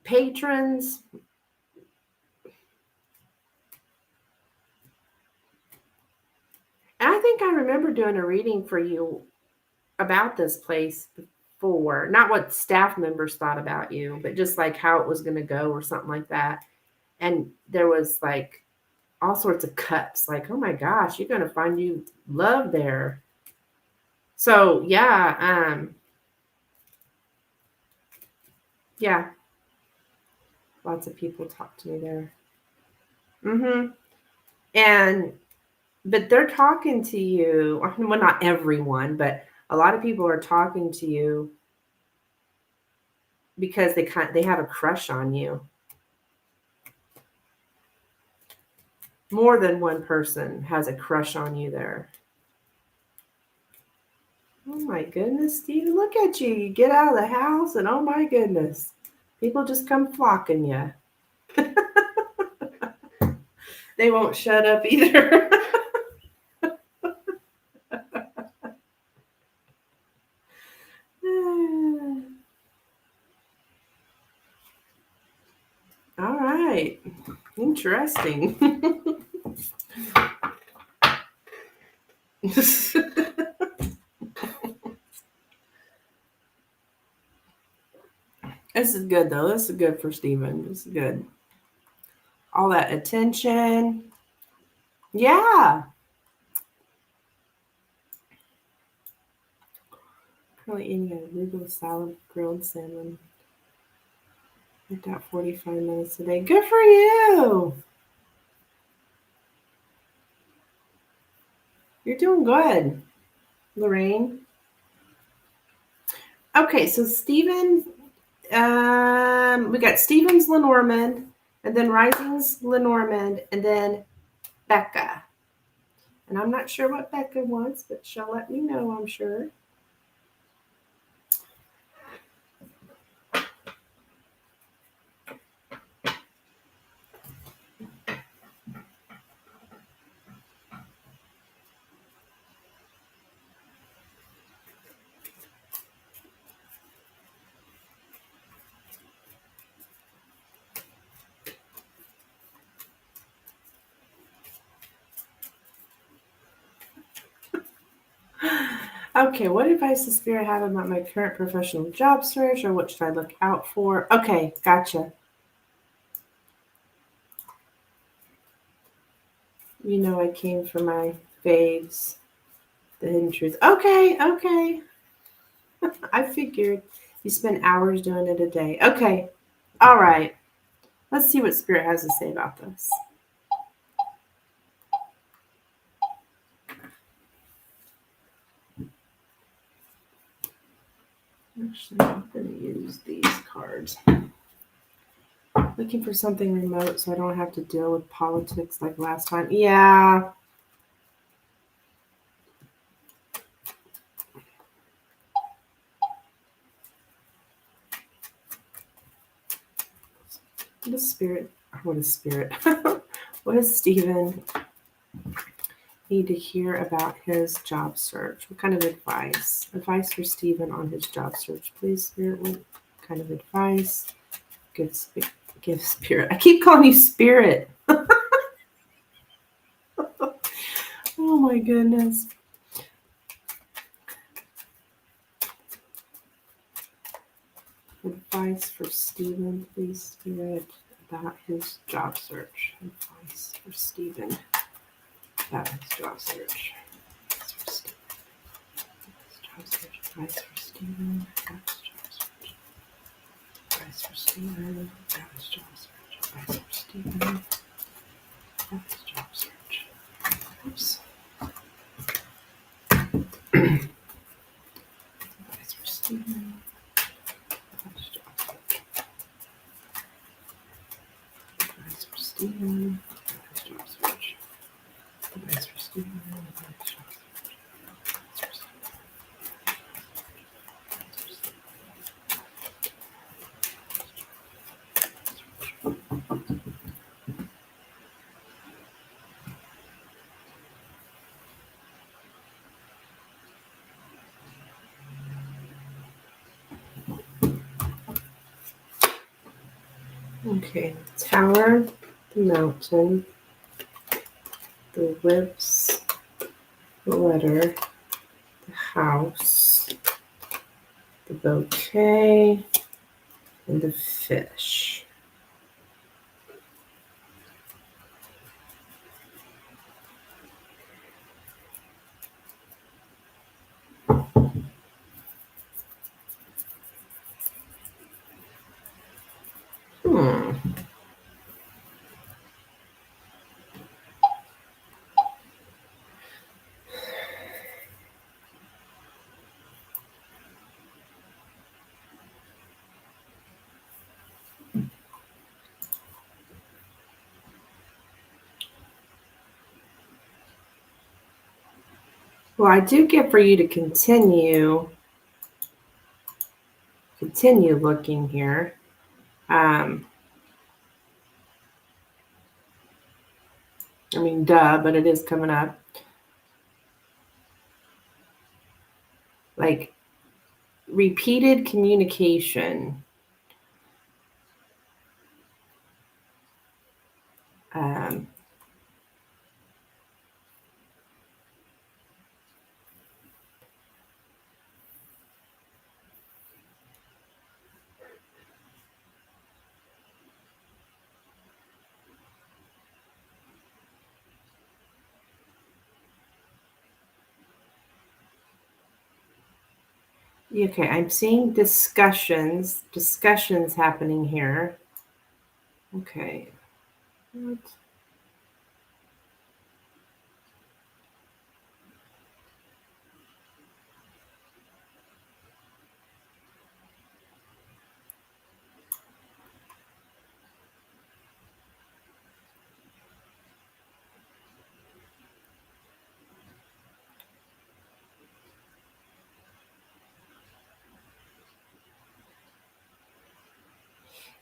[SPEAKER 1] patrons. And I think I remember doing a reading for you about this place before. Not what staff members thought about you, but just like how it was going to go or something like that. And there was like all sorts of cuts. Like, oh my gosh, you're going to find you love there. So yeah. Lots of people talk to me there. But they're talking to you. Well, not everyone, but a lot of people are talking to you because they have a crush on you. More than one person has a crush on you there. Oh my goodness, Steve, look at you. You get out of the house and oh my goodness, people just come flocking you. They won't shut up either. All right. Interesting. This is good, though. This is good for Steven. This is good. All that attention. Yeah. Currently eating a arugula salad, grilled salmon. Worked out 45 minutes a day. Good for you. You're doing good, Lorraine. Okay, so Steven, we got Steven's Lenormand, and then Rising's Lenormand, and then Becca. And I'm not sure what Becca wants, but she'll let me know, I'm sure. Okay, what advice does Spirit have about my current professional job search, or what should I look out for? Okay, gotcha. You know I came for my faves, the hidden truth. Okay. I figured you spend hours doing it a day. Okay, all right. Let's see what Spirit has to say about this. Actually, I'm going to use these cards. Looking for something remote so I don't have to deal with politics like last time. Yeah. What is Spirit? What does Steven need to hear about his job search? What kind of advice? Advice for Steven on his job search, please, Spirit. What kind of advice? Give Spirit. I keep calling you Spirit. Oh my goodness. Advice for Steven, please, Spirit, about his job search. Advice for Steven about his job search. Advice for Steven about his job search. Advice for Steven about his job search. Advice for Steven about his job search. Oops. Advice for Steven. Steven, job search. Advice for Steven, job search. Okay, Tower, the mountain, the lips, the letter, the house, the bouquet, and the fish. Well, I do get for you to continue looking here. I mean, duh, but it is coming up. Like repeated communication. Um, okay, I'm seeing discussions happening here. Okay. What?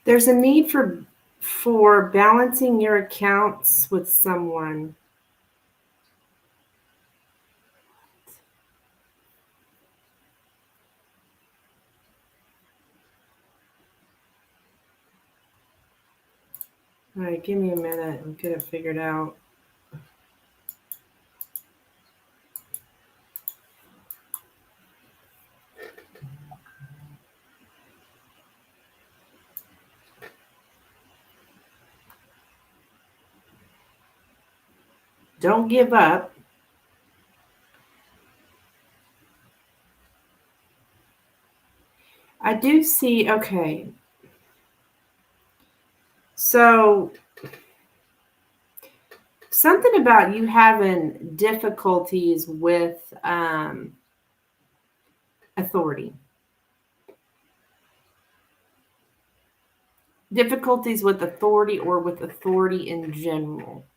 [SPEAKER 1] There's a need for balancing your accounts with someone. All right, give me a minute. I'll get it figured out. Don't give up. I do see, okay. So something about you having difficulties with authority. Difficulties with authority or with authority in general.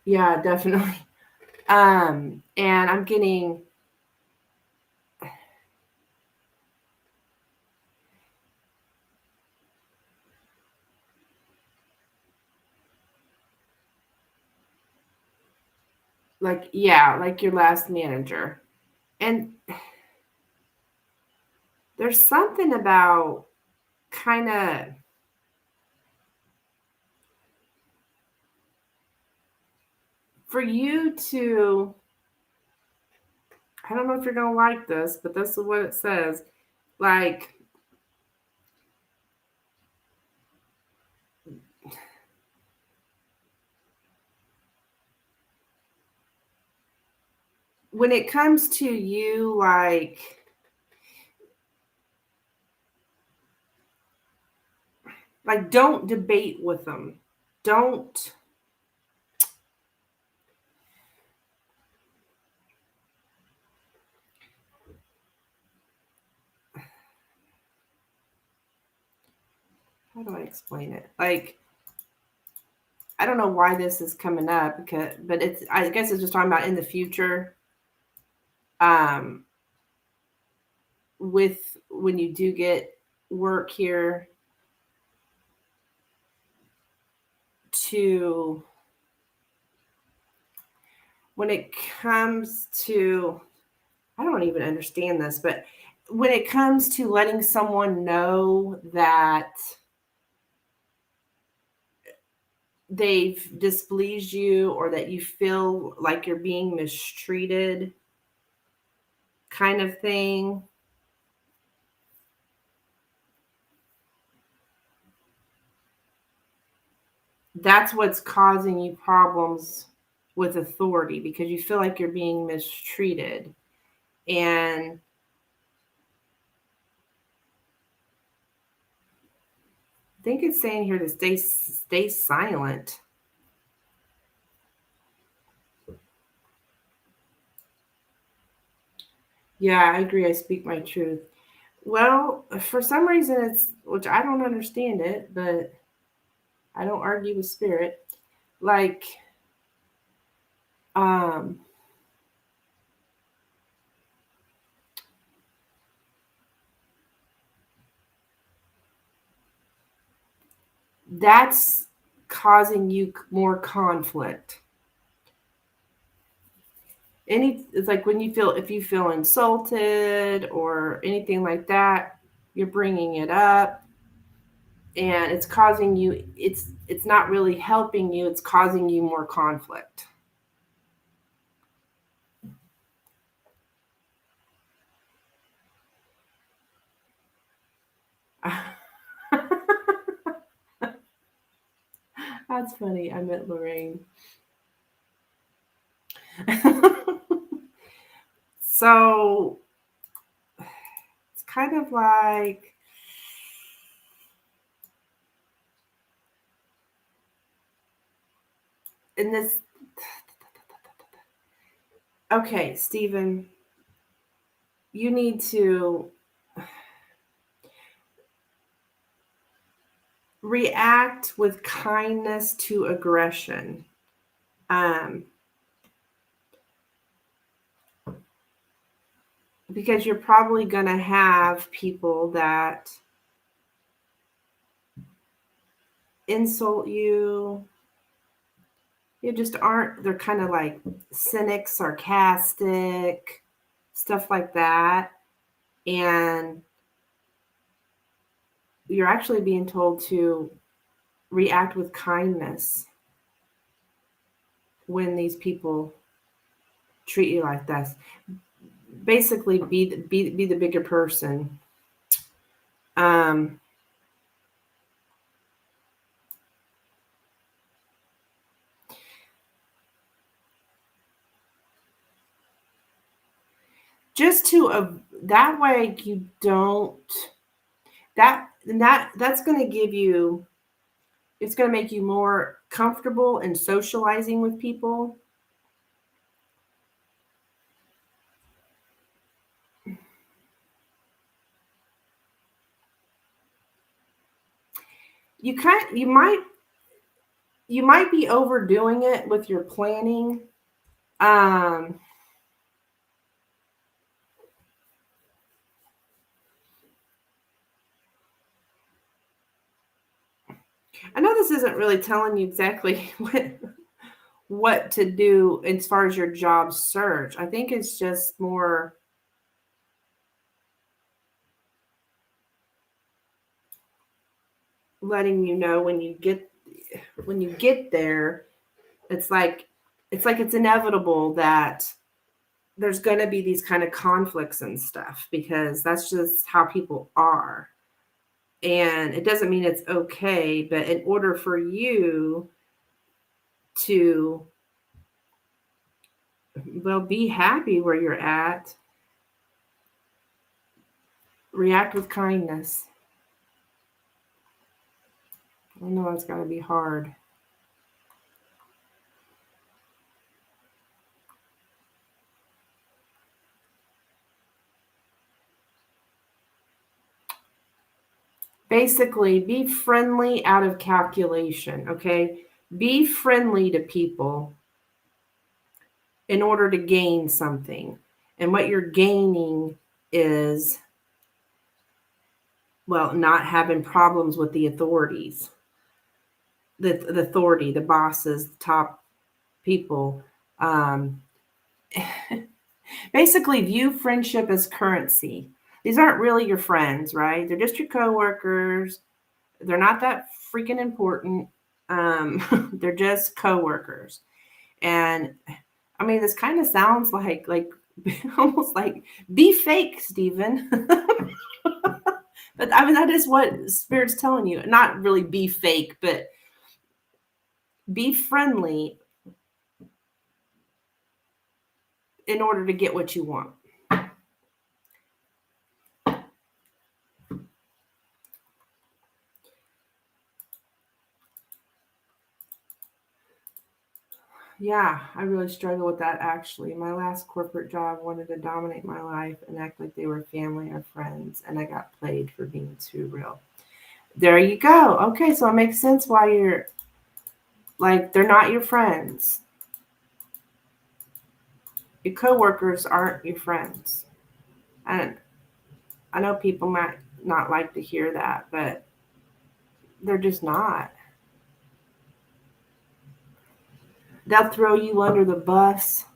[SPEAKER 1] Yeah, definitely. And I'm getting like, yeah, like your last manager. And there's something about kind of for you to, I don't know if you're going to like this, but this is what it says. Like, when it comes to you, like don't debate with them. Don't, how do I explain it? Like, I don't know why this is coming up because, but it's, I guess it's just talking about in the future. Um, with when you do get work here to when it comes to, I don't even understand this, but when it comes to letting someone know that they've displeased you or that you feel like you're being mistreated, kind of thing. That's what's causing you problems with authority because you feel like you're being mistreated. And I think it's saying here to stay silent. Yeah, I agree. I speak my truth. Well, for some reason, which I don't understand it, but I don't argue with spirit. Like, um, that's causing you more conflict. It's like when if you feel insulted or anything like that, you're bringing it up, and it's causing you. It's not really helping you. It's causing you more conflict. That's funny. I met Lorraine. So it's kind of like in this. Okay, Stephen, you need to react with kindness to aggression. Um, because you're probably going to have people that insult you. You just aren't, they're kind of like cynic, sarcastic, stuff like that. And you're actually being told to react with kindness when these people treat you like this. Basically, be the bigger person. Um, just to that way you don't that's going to give you it's going to make you more comfortable in socializing with people. You might be overdoing it with your planning. um I know this isn't really telling you exactly what to do as far as your job search. I think it's just more letting you know when you get there, it's like it's inevitable that there's going to be these kind of conflicts and stuff because that's just how people are. And it doesn't mean it's okay, but in order for you to, well, be happy where you're at, react with kindness. I know it's got to be hard. Basically, be friendly out of calculation, okay? Be friendly to people in order to gain something. And what you're gaining is, well, not having problems with the authorities, the authority, the bosses, the top people. Um, basically, view friendship as currency. These aren't really your friends, right? They're just your coworkers. They're not that freaking important. They're just coworkers. And I mean, this kind of sounds like almost like be fake, Stephen. But I mean, that is what Spirit's telling you. Not really be fake, but be friendly in order to get what you want. Yeah, I really struggle with that actually. My last corporate job wanted to dominate my life and act like they were family or friends, and I got played for being too real. There you go. Okay, so it makes sense why you're like, they're not your friends. Your coworkers aren't your friends. And I know people might not like to hear that, but they're just not. They'll throw you under the bus.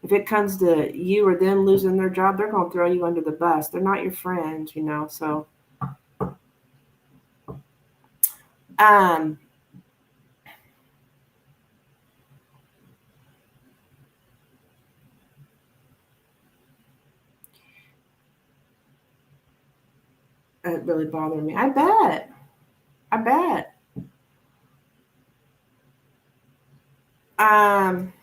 [SPEAKER 1] If it comes to you or them losing their job, they're going to throw you under the bus. They're not your friends, So, um, it really bothered me. I bet. I bet. Um,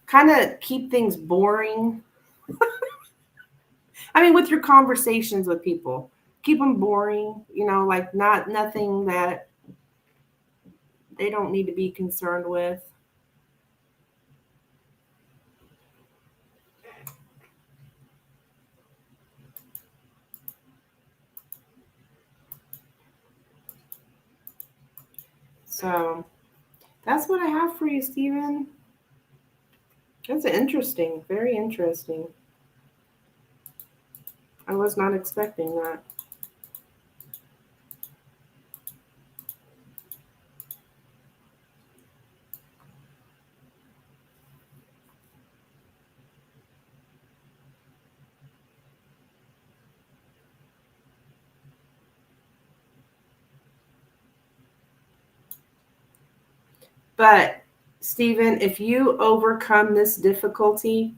[SPEAKER 1] Kind of keep things boring. I mean, with your conversations with people, keep them boring. Like nothing that they don't need to be concerned with. So that's what I have for you, Stephen. That's interesting. Very interesting. I was not expecting that. But, Stephen, if you overcome this difficulty,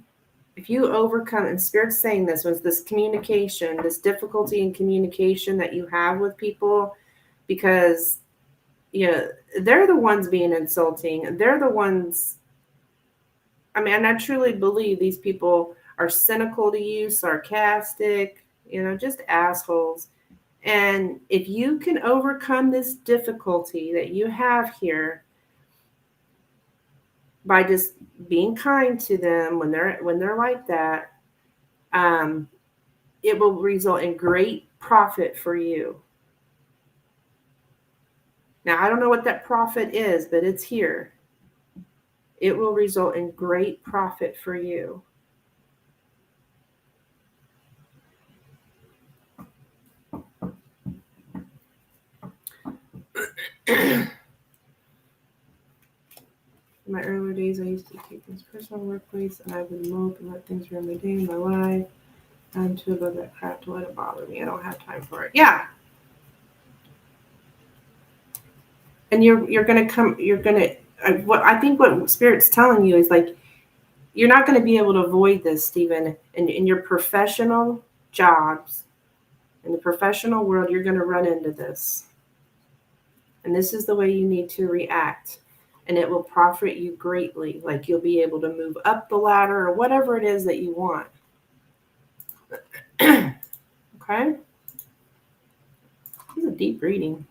[SPEAKER 1] if you overcome, and Spirit's saying this was this communication, this difficulty in communication that you have with people, because they're the ones being insulting. They're the ones. I mean, and I truly believe these people are cynical to you, sarcastic, just assholes. And if you can overcome this difficulty that you have here by just being kind to them when they're like that, um, it will result in great profit for you. Now, I don't know what that profit is, but it's here. It will result in great profit for you. In my earlier days, I used to take things personal workplace, and I would mope and let things ruin my day and my life. I'm too above that crap to let it bother me. I don't have time for it. Yeah, and you're gonna come. You're gonna. What I think what Spirit's telling you is like you're not going to be able to avoid this, Stephen. In your professional jobs, in the professional world, you're going to run into this, and this is the way you need to react. And it will profit you greatly. Like you'll be able to move up the ladder or whatever it is that you want. Okay? This is a deep reading.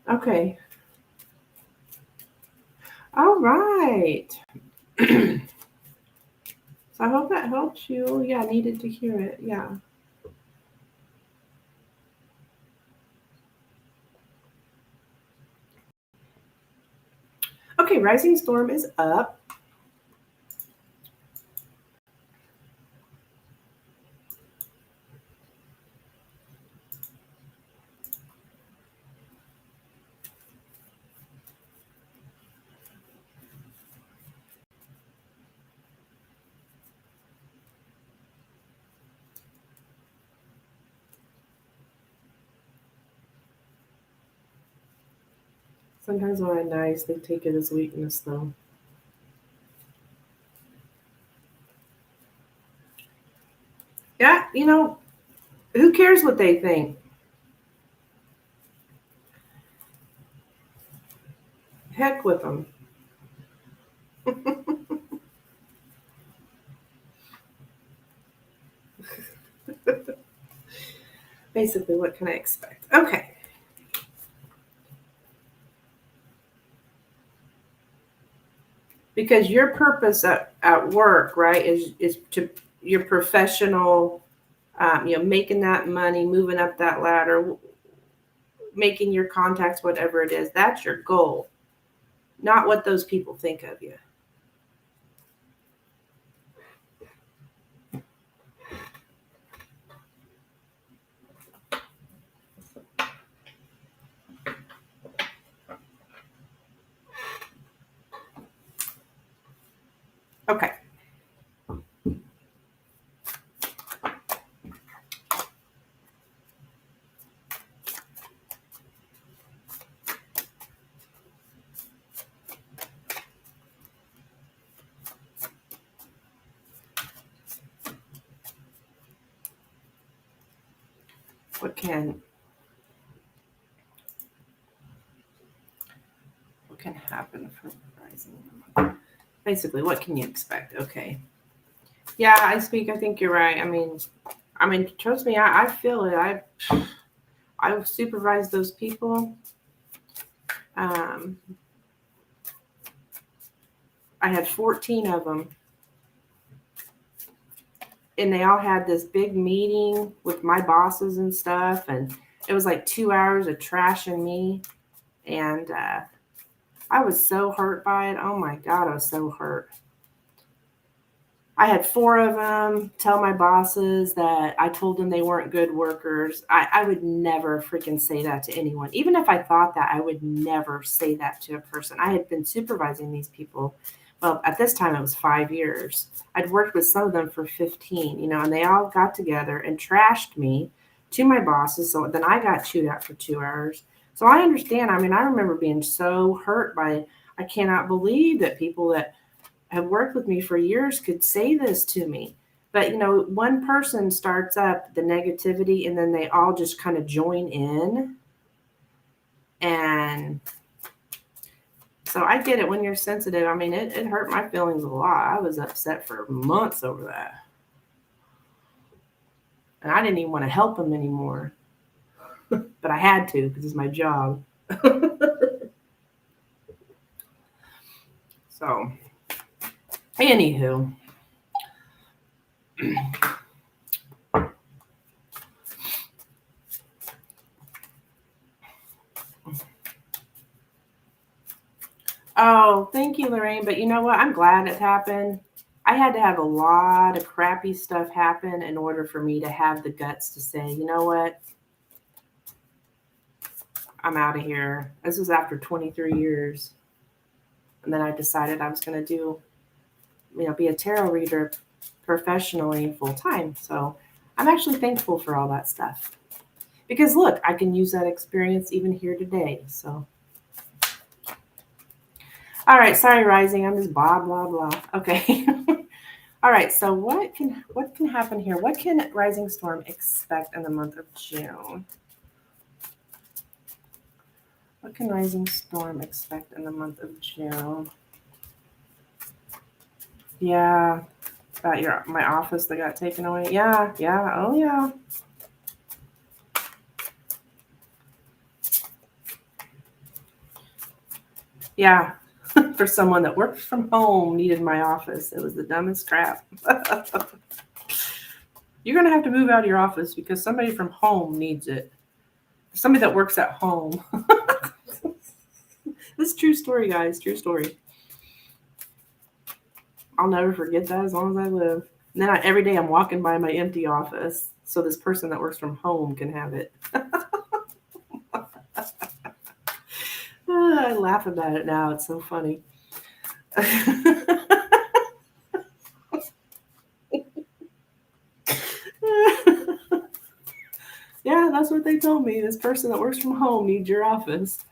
[SPEAKER 1] Okay. All right. So I hope that helps you. Yeah, I needed to hear it. Yeah. Okay, Rising Storm is up. Sometimes when I'm nice, they take it as weakness, though. Yeah, who cares what they think? Heck with them. Basically, what can I expect? Okay. Because your purpose at work, right, is to your professional, making that money, moving up that ladder, making your contacts, whatever it is. That's your goal, not what those people think of you. Okay. What can happen for rising? Basically, what can you expect? Okay. Yeah, I think you're right. Trust me, I feel it. I've supervised those people. Um, I had 14 of them, and they all had this big meeting with my bosses and stuff, and it was like 2 hours of trashing me, and I was so hurt by it. Oh my God, I was so hurt. I had 4 of them tell my bosses that I told them they weren't good workers. I would never freaking say that to anyone. Even if I thought that, I would never say that to a person. I had been supervising these people. Well, at this time, it was 5 years. I'd worked with some of them for 15, and they all got together and trashed me to my bosses. So then I got chewed out for 2 hours. So I understand. I remember being so hurt by, I cannot believe that people that have worked with me for years could say this to me. But, one person starts up the negativity and then they all just kind of join in. And so I get it when you're sensitive. It hurt my feelings a lot. I was upset for months over that. And I didn't even want to help them anymore. But I had to because it's my job. So, anywho. Oh, thank you, Lorraine. But you know what? I'm glad it happened. I had to have a lot of crappy stuff happen in order for me to have the guts to say, you know what? I'm out of here. This was after 23 years. And then I decided I was going to be a tarot reader professionally full time. So I'm actually thankful for all that stuff. Because look, I can use that experience even here today. So. All right, sorry, Rising. I'm just blah, blah, blah. Okay. All right, so what can happen here? What can Rising Storm expect in the month of June? What can Rising Storm expect in the month of June? Yeah, about my office that got taken away. Yeah, oh yeah. Yeah, for someone that worked from home needed my office. It was the dumbest crap. You're going to have to move out of your office because somebody from home needs it. Somebody that works at home. This is true story, guys. True story. I'll never forget that as long as I live. And then every day I'm walking by my empty office so this person that works from home can have it. I laugh about it now. It's so funny. Yeah, that's what they told me. This person that works from home needs your office.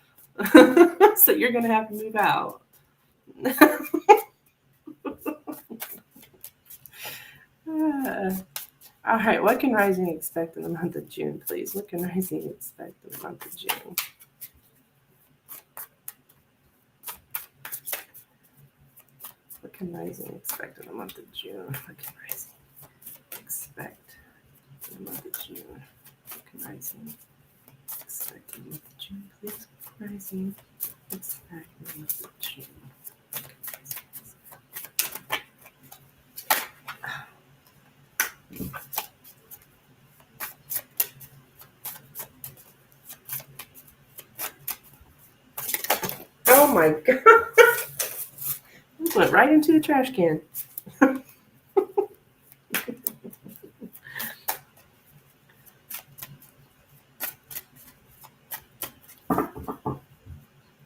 [SPEAKER 1] So you're going to have to move out. All right, what can Rising expect in the month of June, please? What can Rising expect in the month of June? What can Rising expect in the month of June? What can Rising expect in the Expecting with June, please. Rising. Expecting with June. Oh my god. It went right into the trash can.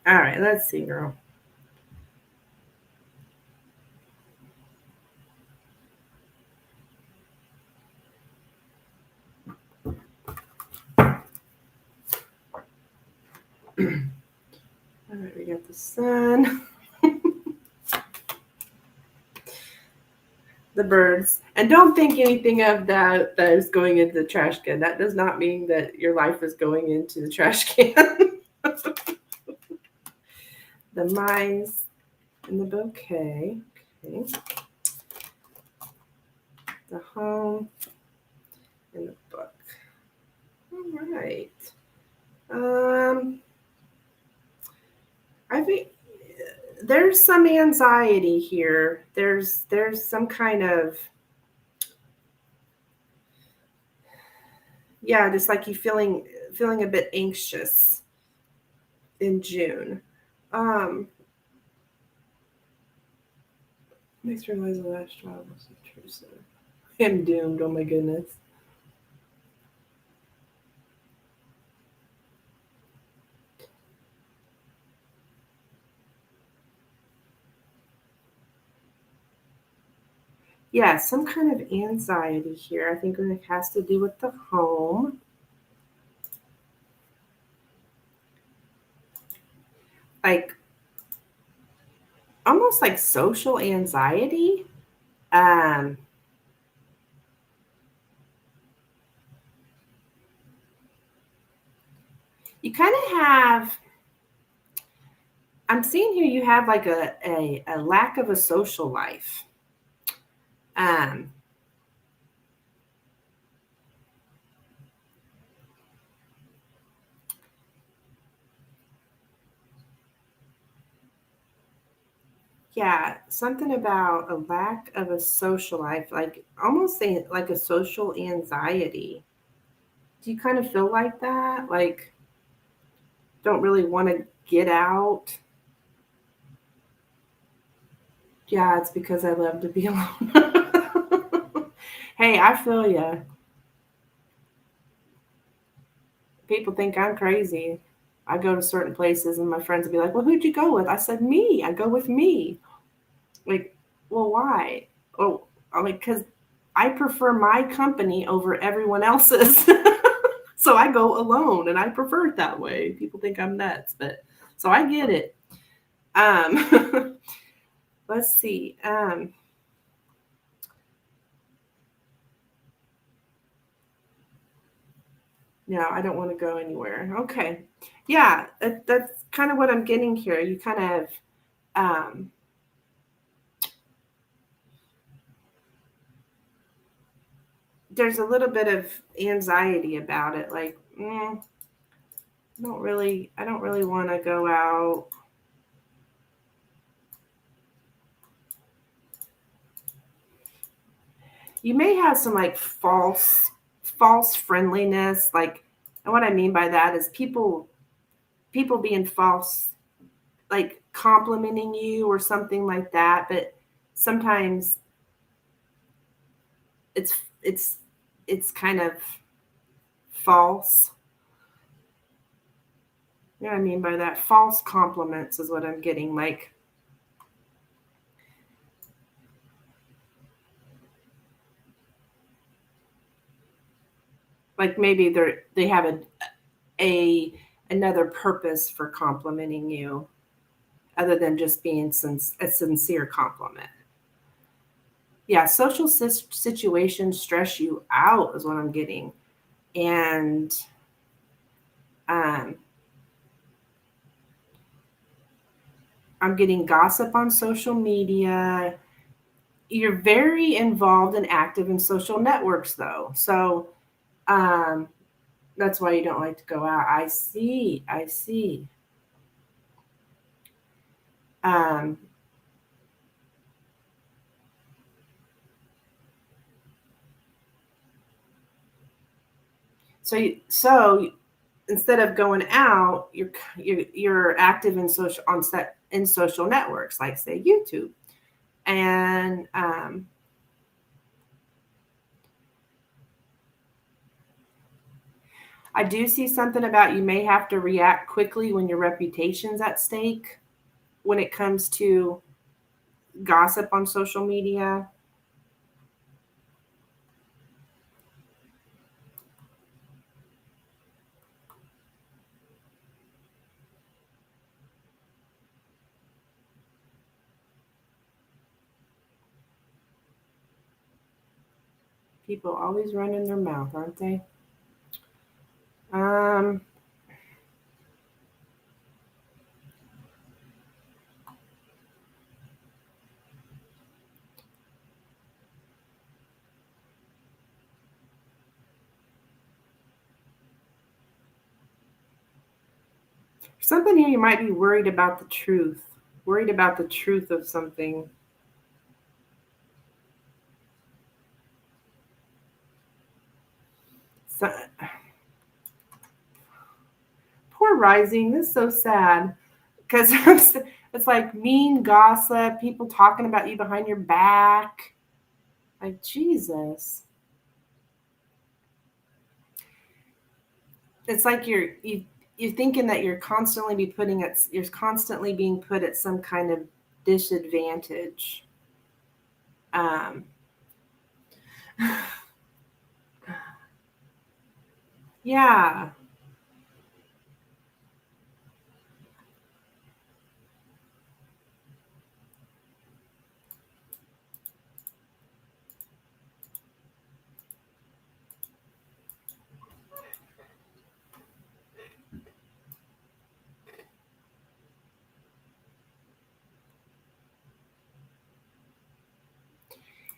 [SPEAKER 1] All right, let's see, girl. All right, we got the sun. The birds. And don't think anything of that is going into the trash can. That does not mean that your life is going into the trash can. The mice and the bouquet. Okay. The home and the book. All right. I think there's some anxiety here. There's some kind of, yeah, just like you feeling a bit anxious in June. Makes me realize the last job was intrusive. I'm doomed. Oh my goodness. Yeah, some kind of anxiety here. I think it has to do with the home. Like almost like social anxiety. You kind of have, I'm seeing here you have like a lack of a social life. Yeah, something about a lack of a social life, like almost like a social anxiety. Do you kind of feel like that? Like, don't really want to get out? Yeah, it's because I love to be alone. Hey, I feel ya. People think I'm crazy. I go to certain places and my friends will be like, well, who'd you go with? I said, me. I go with me. Like, well, why? Oh, I'm like, because I prefer my company over everyone else's. So I go alone and I prefer it that way. People think I'm nuts, but so I get it. Let's see. No, I don't want to go anywhere. Okay. Yeah, that's kind of what I'm getting here. You kind of, there's a little bit of anxiety about it. Like, I don't really want to go out. You may have some like false friendliness. Like, and what I mean by that is people being false, like complimenting you or something like that. But sometimes it's it's it's kind of false. You know what I mean by that? False compliments is what I'm getting. Like maybe they have a another purpose for complimenting you other than just being a sincere compliment. Yeah, social situations stress you out is what I'm getting. And um, I'm getting gossip on social media. You're very involved and active in social networks, though. So, um, That's why you don't like to go out. I see. I see. Um, so instead of going out, you're active in social networks, like say YouTube, and I do see something about you may have to react quickly when your reputation's at stake when it comes to gossip on social media. People always running their mouth, aren't they? Um, Something here, you might be worried about the truth, worried about the truth of something. So, poor Rising, this is so sad because it's like mean gossip, people talking about you behind your back. Like, Jesus. It's like you're thinking that you're constantly being put at some kind of disadvantage. Um, yeah.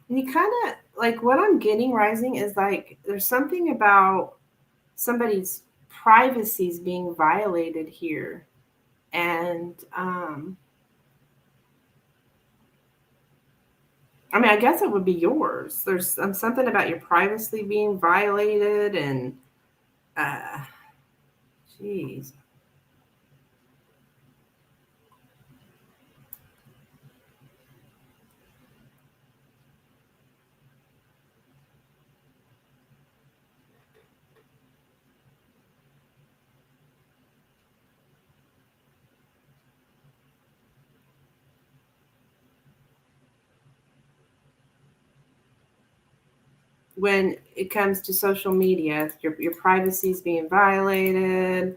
[SPEAKER 1] And you kind of like what I'm getting, Rising, is like there's something about somebody's privacies being violated here. And I mean, I guess it would be yours. There's something about your privacy being violated, and uh, geez. When it comes to social media, your privacy is being violated.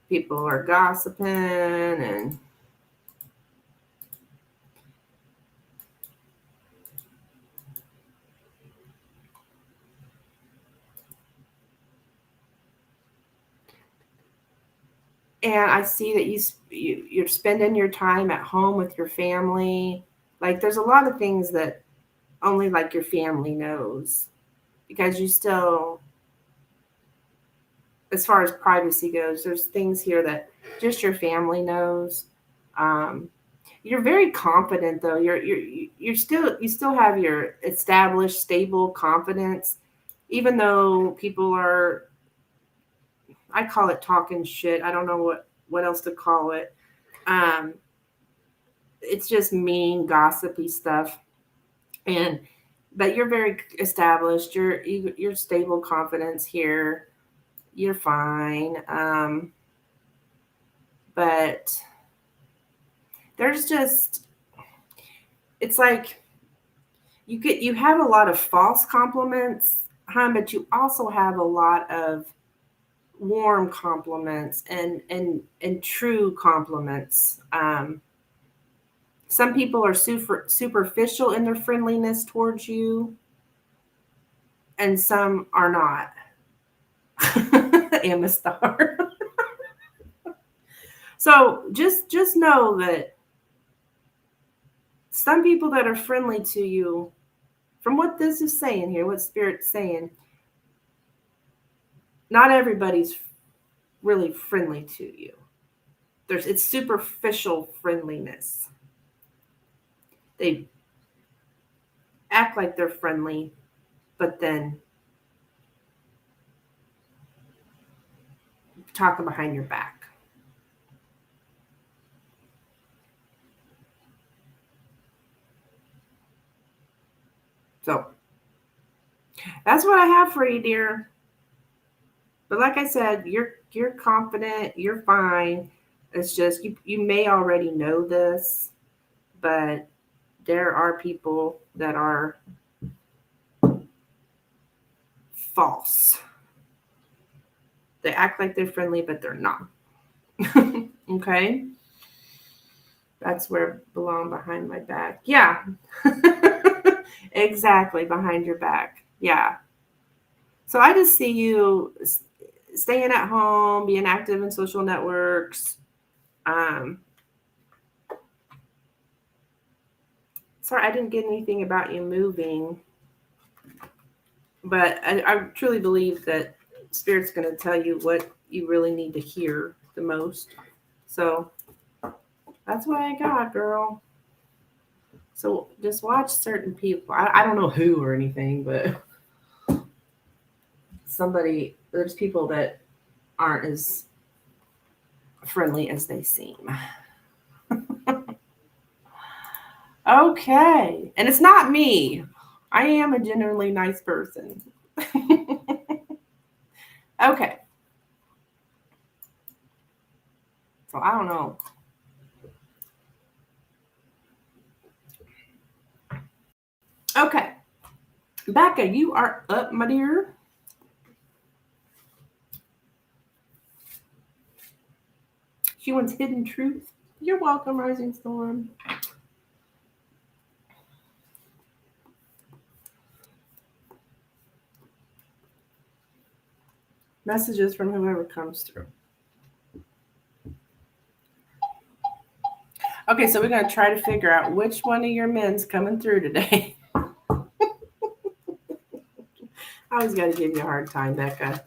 [SPEAKER 1] People are gossiping, and I see that you're spending your time at home with your family. Like there's a lot of things that only like your family knows because you still, as far as privacy goes, there's things here that just your family knows. Um, you're very confident though. You still have your established stable confidence, even though people are. I call it talking shit. I don't know what else to call it. Um, it's just mean, gossipy stuff, and but you're very established. You're stable confidence here. You're fine. But there's just it's like you have a lot of false compliments, but you also have a lot of warm compliments and true compliments. Some people are superficial in their friendliness towards you, and some are not. And the star. So just know that some people that are friendly to you, from what this is saying here, what Spirit's saying, not everybody's really friendly to you. It's superficial friendliness. They act like they're friendly, but then talking behind your back. So that's what I have for you, dear. But like I said, you're confident, you're fine. It's just you may already know this, but there are people that are false. They act like they're friendly, but they're not. Okay? That's where belong behind my back. Yeah. Exactly, behind your back. Yeah. So I just see you staying at home, being active in social networks. Sorry, I didn't get anything about you moving, but I truly believe that Spirit's going to tell you what you really need to hear the most. So that's what I got, girl. So just watch certain people. I don't know who or anything, but there's people that aren't as friendly as they seem. Okay. And it's not me. I am a genuinely nice person. Okay. So I don't know. Okay. Becca, you are up, my dear. Human's hidden truth. You're welcome, Rising Storm. Messages from whoever comes through. Okay, so we're going to try to figure out which one of your men's coming through today. I always got to give you a hard time, Becca.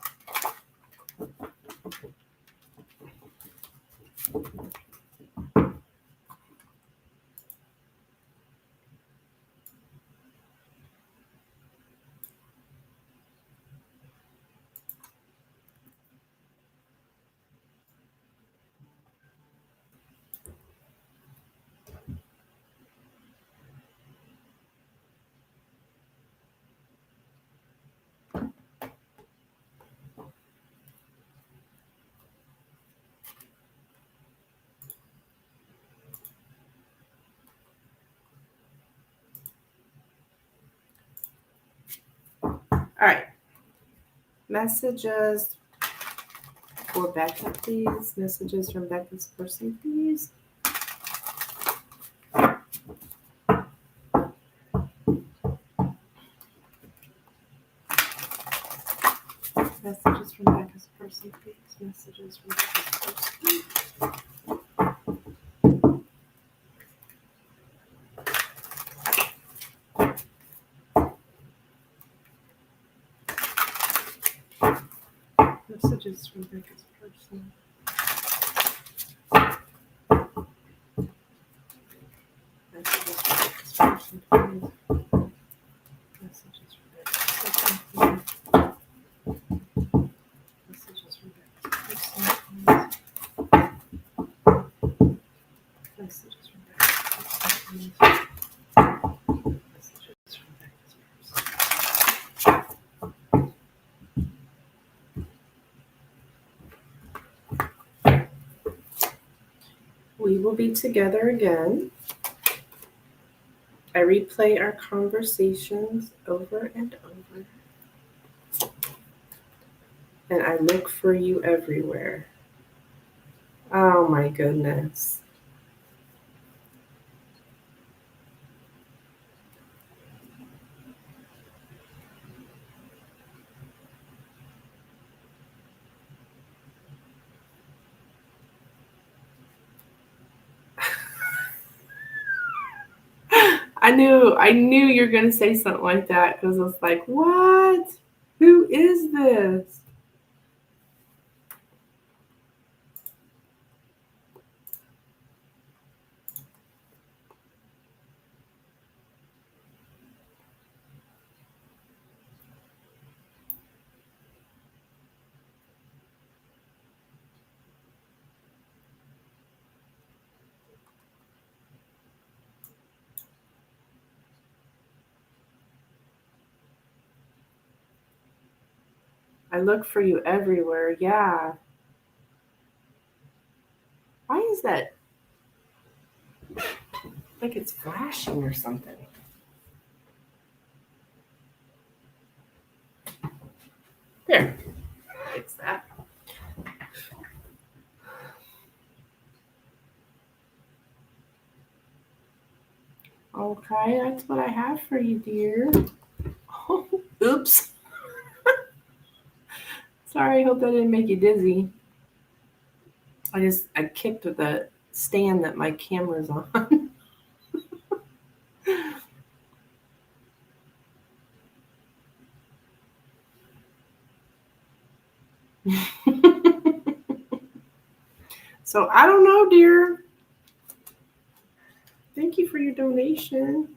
[SPEAKER 1] All right. Messages for Becca, please. Messages from Becca's person, please. Messages from Becca's person, please. Messages from Becca's person. Messages from Becca's person. Messages from Becca's person, please. Messages from Becca's person, please. Messages from Becca's person, please. Messages from Becca's person, please. Messages from Becca's person. We will be together again. I replay our conversations over and over. And I look for you everywhere. Oh my goodness. I knew you're gonna say something like that because I was like, what? Who is this? I look for you everywhere. Yeah. Why is that? Like it's flashing or something. There. Fix that. Okay, that's what I have for you, dear. Oh, oops. Sorry, I hope that didn't make you dizzy. I kicked with the stand that my camera's on. So I don't know, dear. Thank you for your donation.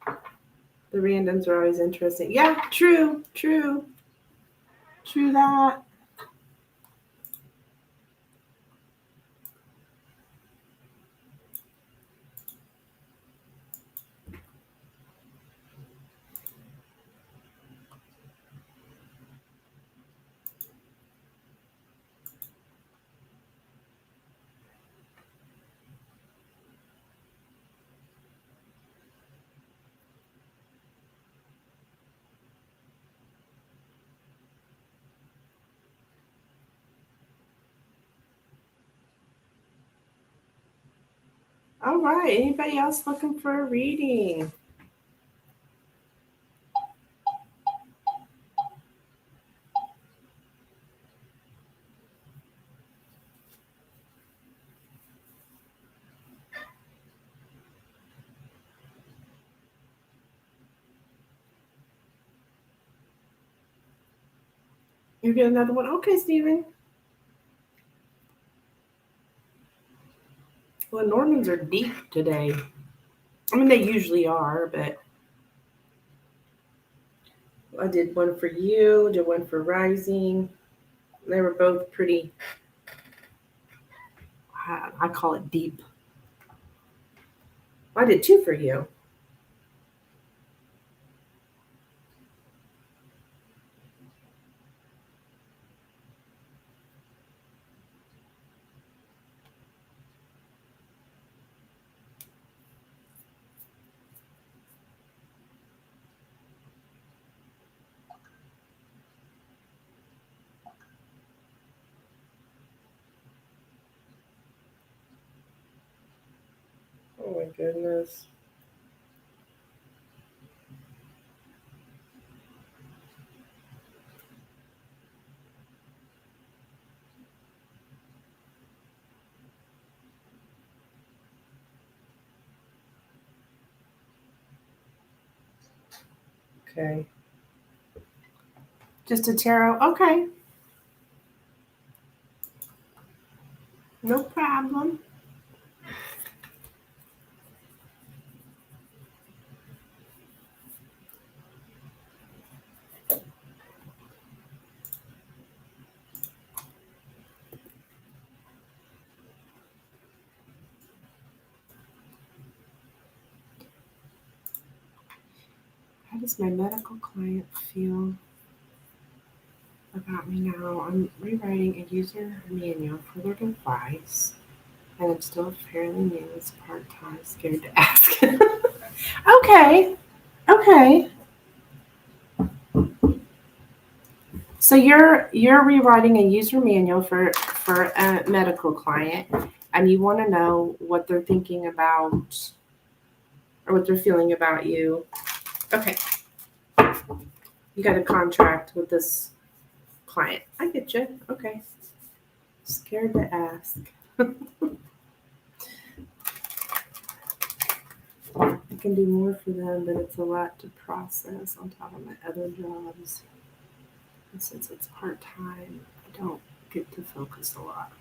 [SPEAKER 1] The randoms are always interesting. Yeah, true that. All right. Anybody else looking for a reading? You get another one? Okay, Stephen. Well, Lenormands are deep today. I mean, they usually are, but I did one for you, did one for Rising. They were both pretty, I call it deep. I did two for you. Oh my goodness. Okay. Just a tarot? Okay. No problem. How does my medical client feel about me now? I'm rewriting a user manual for their device, and I'm still fairly new. It's part-time, scared to ask. Okay. Okay. So you're rewriting a user manual for a medical client, and you want to know what they're thinking about or what they're feeling about you. Okay. You got a contract with this client. I get you. Okay. Scared to ask. I can do more for them, but it's a lot to process on top of my other jobs. And since it's part time, I don't get to focus a lot.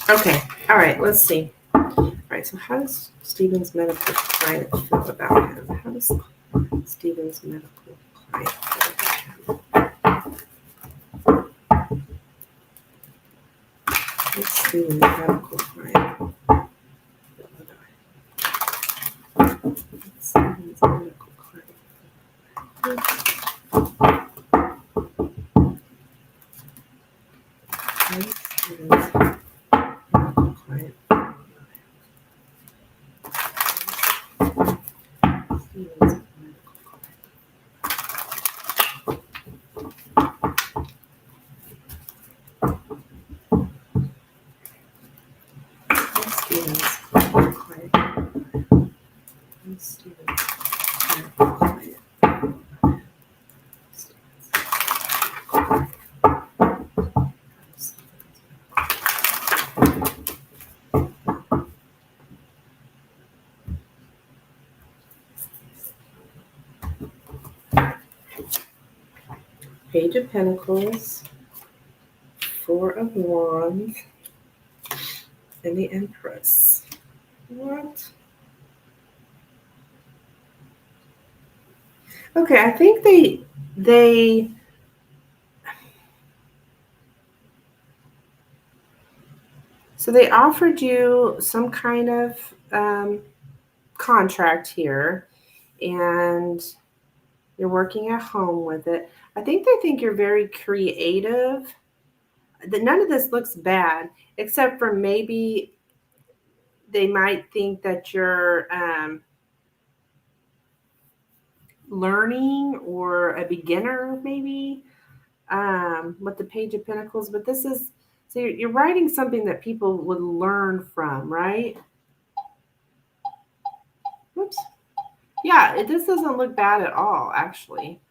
[SPEAKER 1] Okay. All right. Let's see. All right. So how does Stephen's medical client feel about him? How does Stephen's medical client feel about him? Stephen's medical client. Stephen's medical client. Stephen's medical client. Stephen's Page of Pentacles, Four of Wands, and the Empress. What? Okay, I think they so they offered you some kind of contract here, and you're working at home with it. I think they think you're very creative. None of this looks bad, except for maybe they might think that you're learning or a beginner, maybe, with the Page of Pentacles. But this is, so you're writing something that people would learn from, right? Oops. Yeah, this doesn't look bad at all, actually.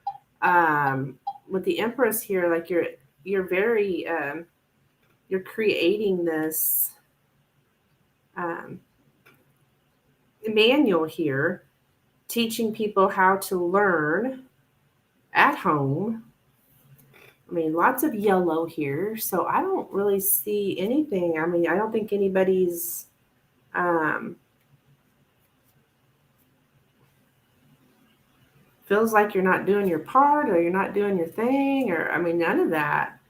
[SPEAKER 1] With the Empress here, like you're very you're creating this manual here, teaching people how to learn at home. I mean, lots of yellow here, so I don't really see anything. I mean, I don't think anybody's feels like you're not doing your part or you're not doing your thing, or I mean, none of that.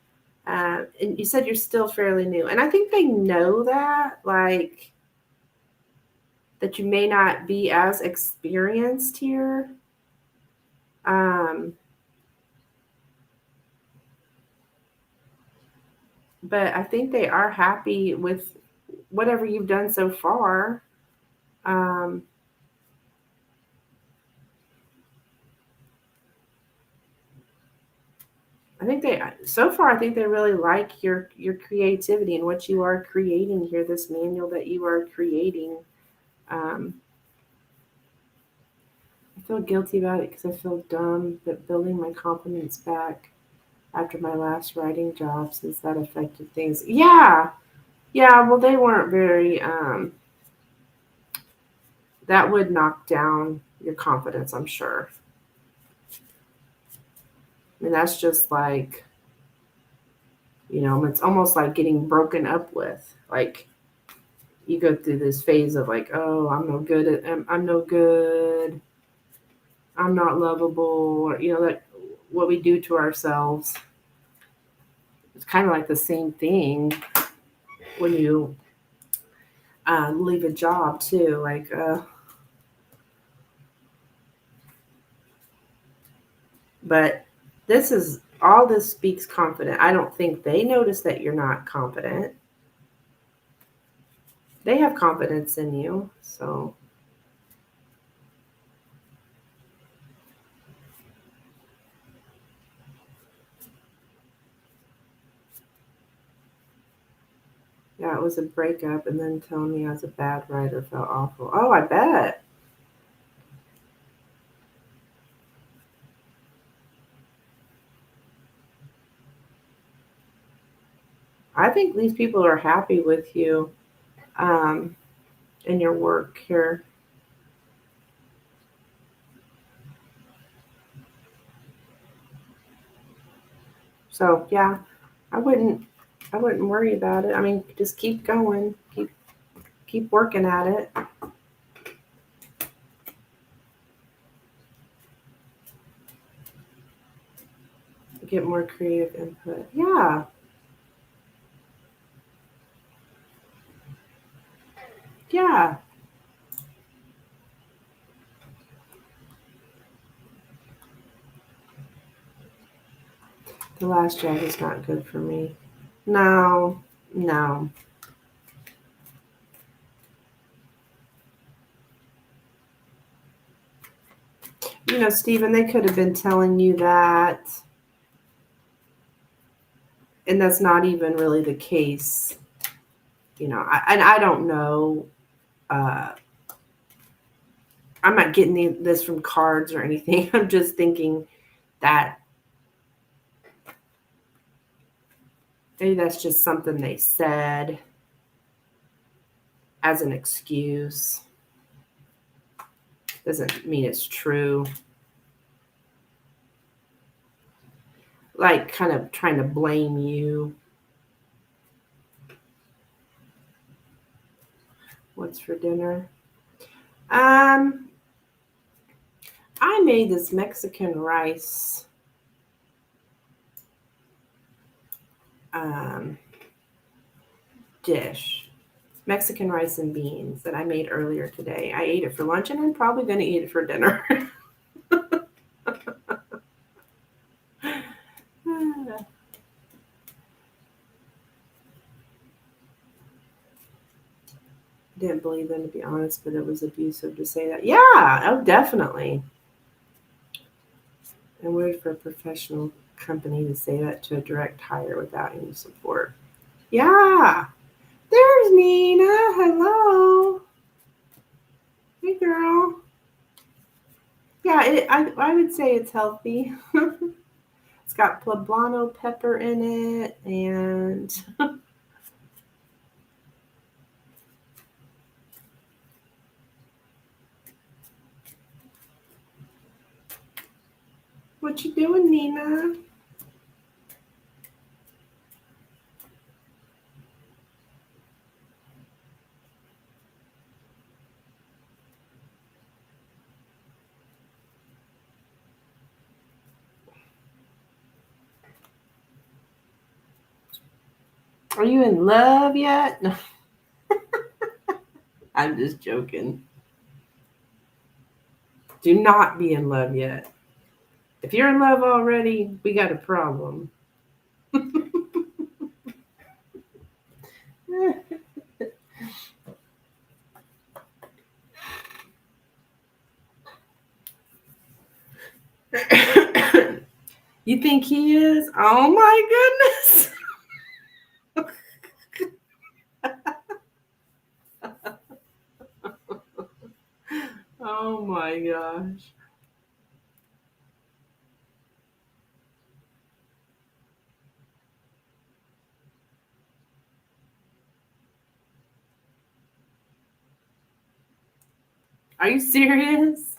[SPEAKER 1] And you said you're still fairly new, and I think they know that, like, that you may not be as experienced here. But I think they are happy with whatever you've done so far. Um, I think so far, I think they really like your creativity and what you are creating here, this manual that you are creating. I feel guilty about it because I feel dumb, but building my confidence back after my last writing job, since that affected things. Yeah. Yeah. Well, they weren't very, that would knock down your confidence, I'm sure. I mean, that's just like, it's almost like getting broken up with. Like, you go through this phase of like, oh, I'm no good I'm no good. I'm not lovable, or, that what we do to ourselves. It's kind of like the same thing when you leave a job too. Like, but all this speaks confident. I don't think they notice that you're not confident. They have confidence in you, so. Yeah, it was a breakup, and then telling me I was a bad writer felt awful. Oh, I bet. I think these people are happy with you in your work here. So yeah, I wouldn't worry about it. I mean, just keep going, keep working at it. Get more creative input. Yeah. Yeah. The last jag is not good for me. No. No. You know, Stephen, they could have been telling you that, and that's not even really the case. You know, and I don't know. Uh, I'm not getting this from cards or anything. I'm just thinking that maybe that's just something they said as an excuse. Doesn't mean it's true. Like kind of trying to blame you. What's for dinner? Um, I made this Mexican rice dish. Mexican rice and beans that I made earlier today. I ate it for lunch and I'm probably going to eat it for dinner. Didn't believe them, to be honest, but it was abusive to say that. Yeah, oh, definitely. And weird for a professional company to say that to a direct hire without any support. Yeah, there's Nina. Hello. Hey, girl. Yeah, I would say it's healthy. It's got poblano pepper in it, and what you doing, Nina? Are you in love yet? No, I'm just joking. Do not be in love yet. If you're in love already, we got a problem. You think he is? Oh my goodness. Oh my gosh. Are you serious?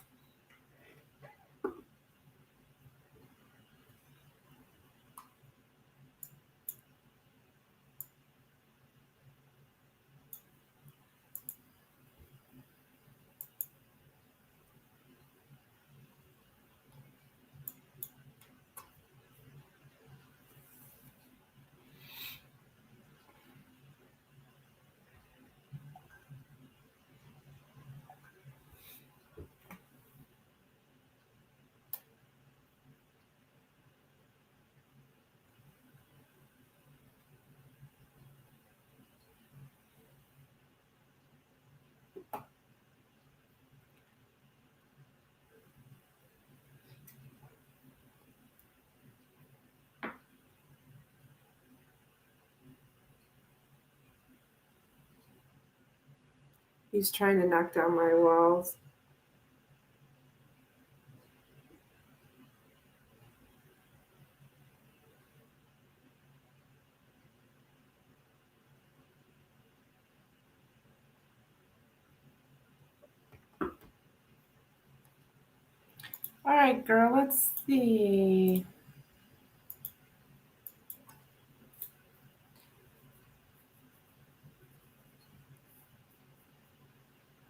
[SPEAKER 1] He's trying to knock down my walls. All right, girl, let's see.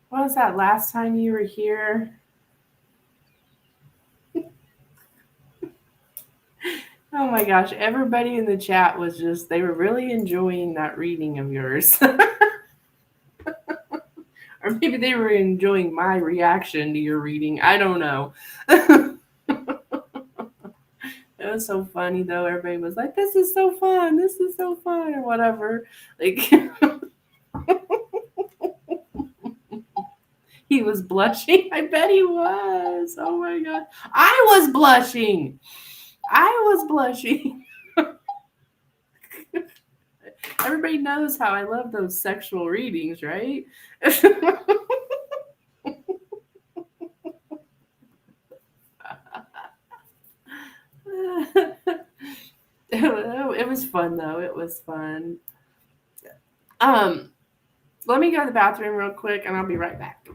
[SPEAKER 1] What was that last time you were here? Oh my gosh, everybody in the chat was just, they were really enjoying that reading of yours. Or maybe they were enjoying my reaction to your reading. I don't know. It was so funny though. Everybody was like, "This is so fun. This is so fun," or whatever. Like he was blushing. I bet he was. Oh my god. I was blushing. I was blushing. Everybody knows how I love those sexual readings, right? It was fun though. It was fun. Um, Let me go to the bathroom real quick and I'll be right back.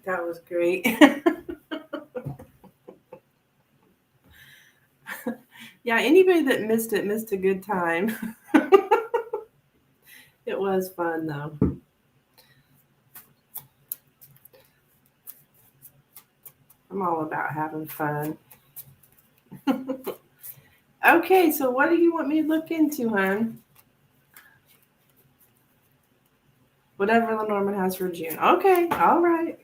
[SPEAKER 1] That was great. Yeah, anybody that missed it missed a good time. It was fun though. I'm all about having fun. Okay, so what do you want me to look into, hon? Whatever Lenormand has for June. Okay, all right.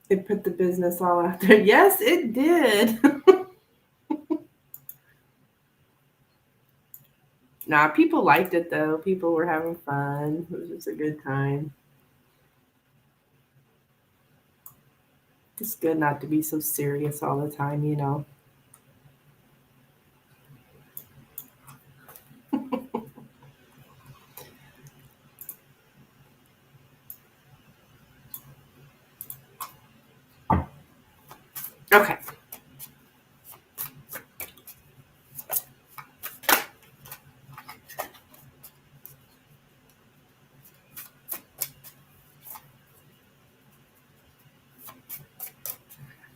[SPEAKER 1] It put the business all out there. Yes, it did. Nah, people liked it though. People were having fun. It was just a good time. It's good not to be so serious all the time, you know. Okay.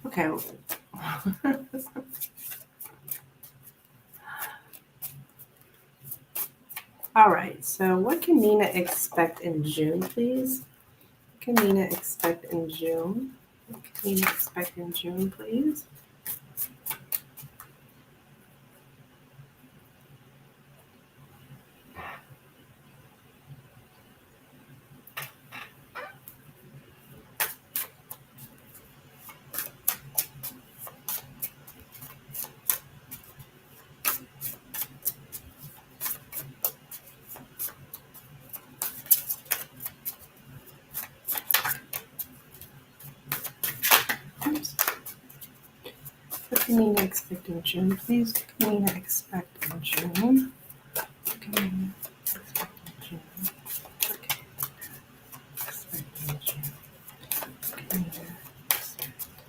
[SPEAKER 1] Okay. All right. So, what can Nina expect in June, please? What can Nina expect in June? What can Nina expect in June, please? Oops. What can Nina expect in June, please? What can Nina expect in June? What can Nina expect in June? What can Nina expect in June? What can Nina expect in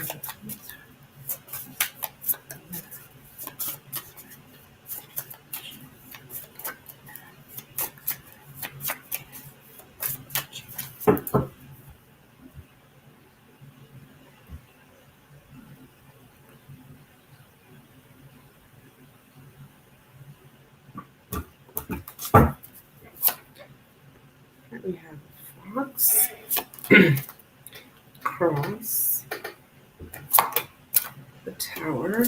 [SPEAKER 1] June, please? We have a fox, cross, the tower,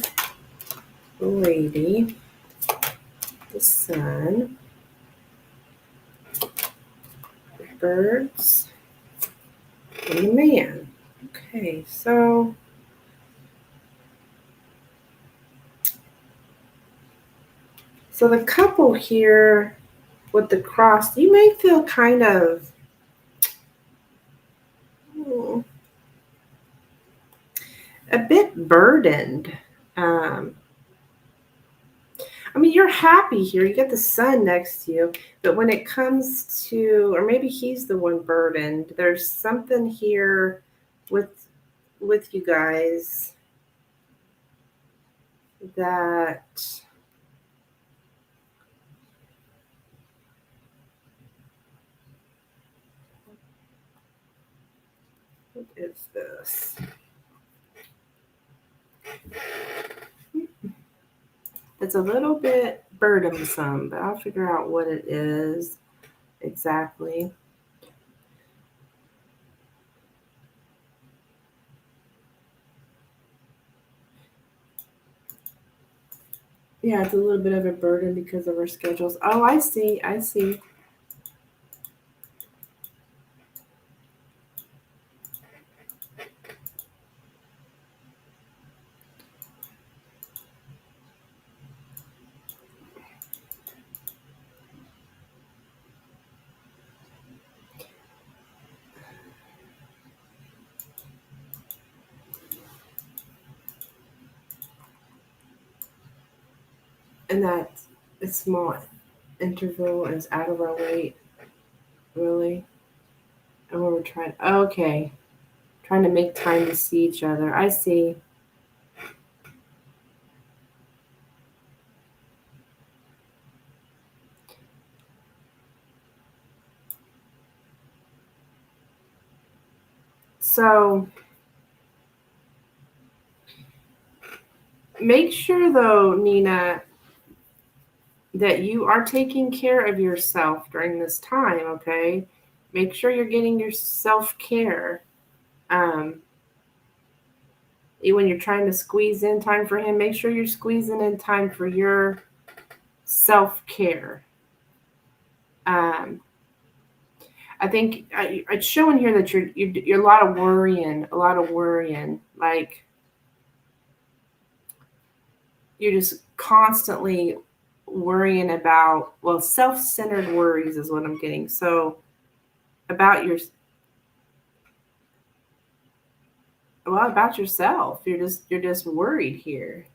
[SPEAKER 1] the lady, the sun, the birds, and the man. Okay, so the couple here with the cross, you may feel kind of a bit burdened. I mean, you're happy here. You get the sun next to you. But when it comes to, or maybe he's the one burdened, there's something here with you guys that what is this? It's a little bit burdensome, but I'll figure out what it is exactly. Yeah, it's a little bit of a burden because of our schedules. Oh, I see. I see. And that a small interval is out of our weight, really. And when we're trying, okay, trying to make time to see each other. I see. So make sure, though, Nina, that you are taking care of yourself during this time, okay? Make sure you're getting your self care. When you're trying to squeeze in time for him, make sure you're squeezing in time for your self care. I think it's showing here that you're a lot of worrying, like you're just constantly worrying about, well, self-centered worries is what I'm getting. So about about yourself. You're just worried here.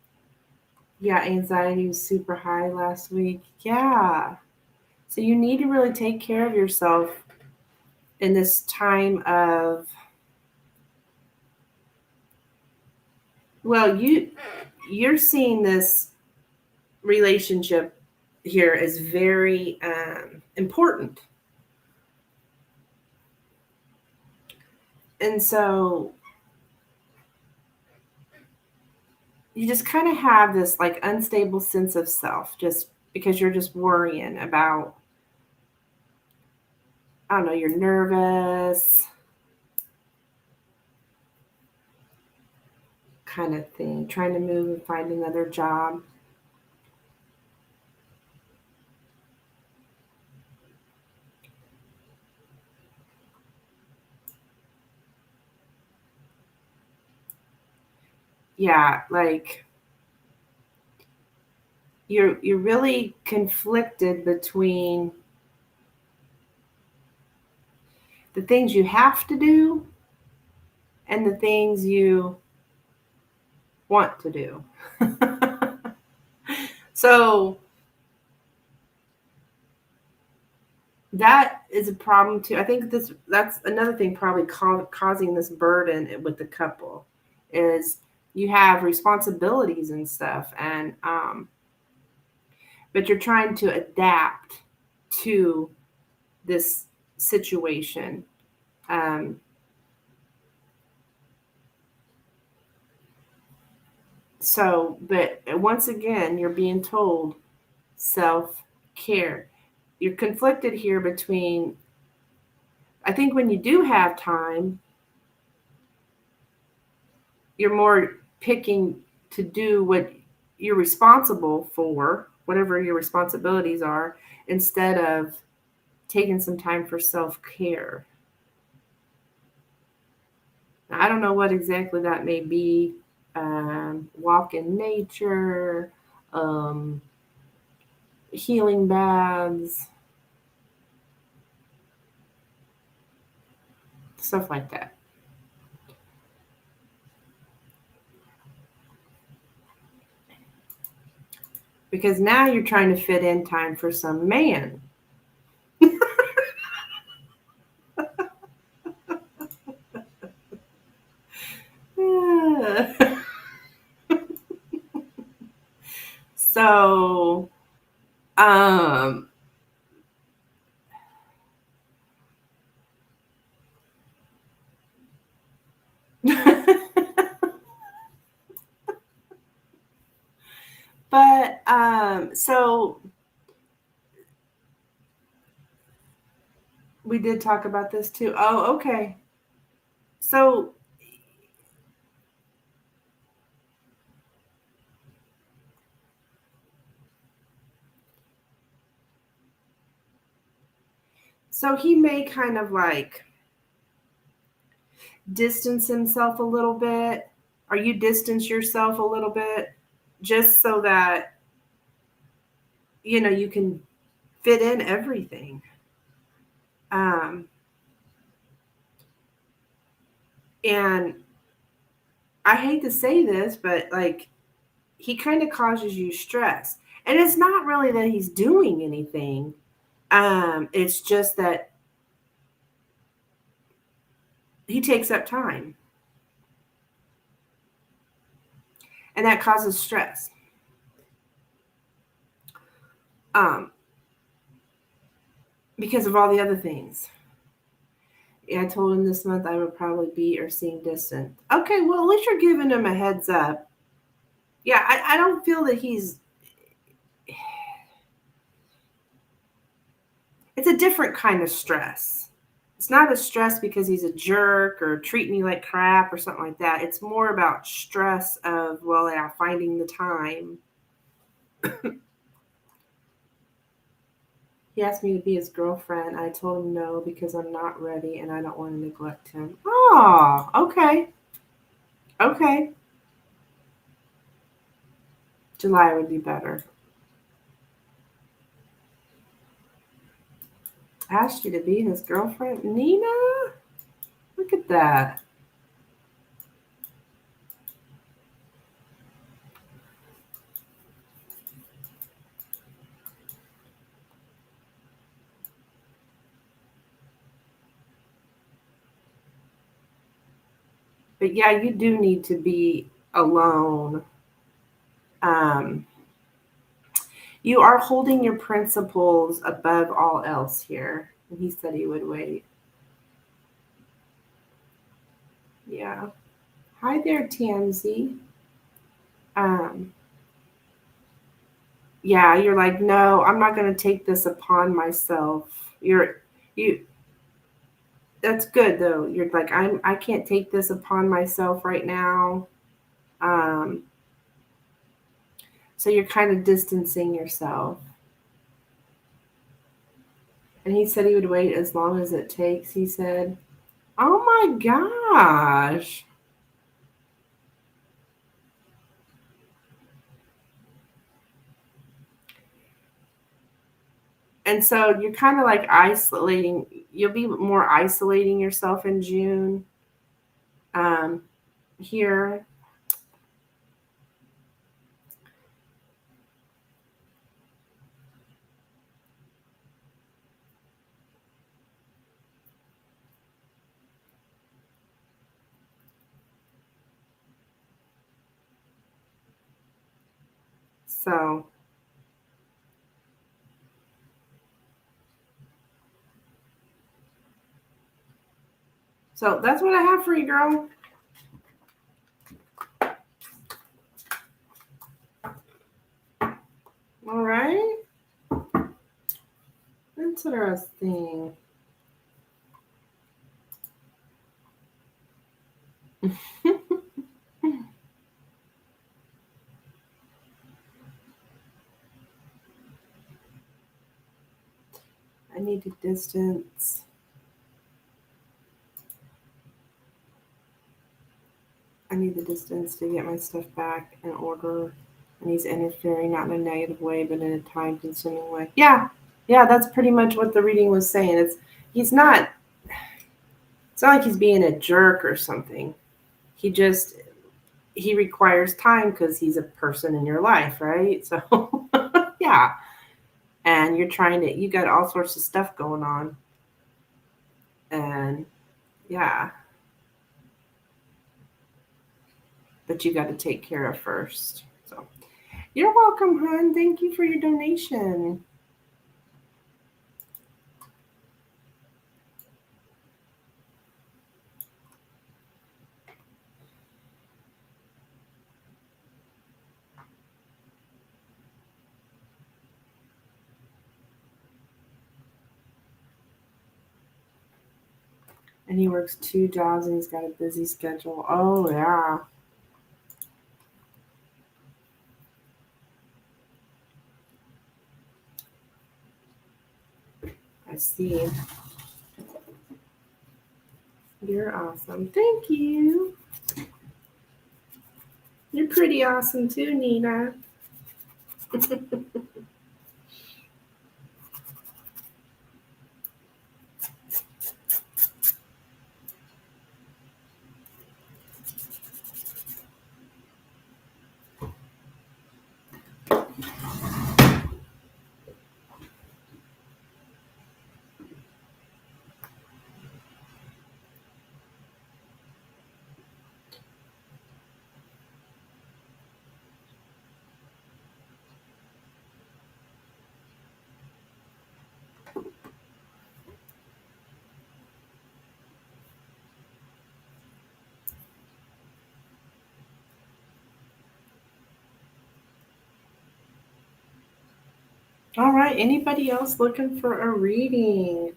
[SPEAKER 1] Yeah, anxiety was super high last week. Yeah. So you need to really take care of yourself in this time of, well, you're seeing this relationship here as very important. And so you just kind of have this like unstable sense of self just because you're just worrying about, I don't know, you're nervous kind of thing, trying to move and find another job. Yeah, like you're really conflicted between the things you have to do and the things you want to do. So that is a problem too. I think that's another thing probably causing this burden with the couple is you have responsibilities and stuff, and but you're trying to adapt to this situation. Um, but once again, you're being told self care. You're conflicted here between I think when you do have time, you're more picking to do what you're responsible for, whatever your responsibilities are, instead of taking some time for self-care. Now, I don't know what exactly that may be. Walk in nature, um, healing baths, stuff like that. Because now you're trying to fit in time for some man. So, um, but so we did talk about this too. Oh, okay. So so he may kind of like distance himself a little bit, or you distance yourself a little bit, just so that you can fit in everything. Um, and I hate to say this, but like he kind of causes you stress, and it's not really that he's doing anything. It's just that he takes up time, and that causes stress. Um, because of all the other things. Yeah, I told him this month I would probably be or seem distant. Okay, well, at least you're giving him a heads up. Yeah, I don't feel that it's a different kind of stress. It's not a stress because he's a jerk or treating you like crap or something like that. It's more about stress of, well, yeah, finding the time. He asked me to be his girlfriend. I told him no because I'm not ready and I don't want to neglect him. Oh, okay. Okay. July would be better. Asked you to be his girlfriend? Nina? Look at that. But yeah, you do need to be alone. Um, you are holding your principles above all else here. And he said he would wait. Yeah. Hi there, Tansy. Um, yeah, you're like, no, I'm not going to take this upon myself. You. That's good though. You're like, I can't take this upon myself right now. Um, so you're kind of distancing yourself. And he said he would wait as long as it takes. He said, oh my gosh. And so you're kind of like isolating, you'll be more isolating yourself in June um, here. So, so that's what I have for you, girl. All right. Interesting. I need to distance. I need the distance to get my stuff back in order. And he's interfering not in a negative way, but in a time consuming way. Yeah. Yeah, that's pretty much what the reading was saying. He's not it's not like he's being a jerk or something. He just he requires time because he's a person in your life, right? So yeah. And you got all sorts of stuff going on. And yeah. But you got to take care of first. So you're welcome, hon. Thank you for your donation. And he works 2 jobs and he's got a busy schedule. Oh, yeah. I see. You're awesome. Thank you. You're pretty awesome too, Nina. All right. Anybody else looking for a reading?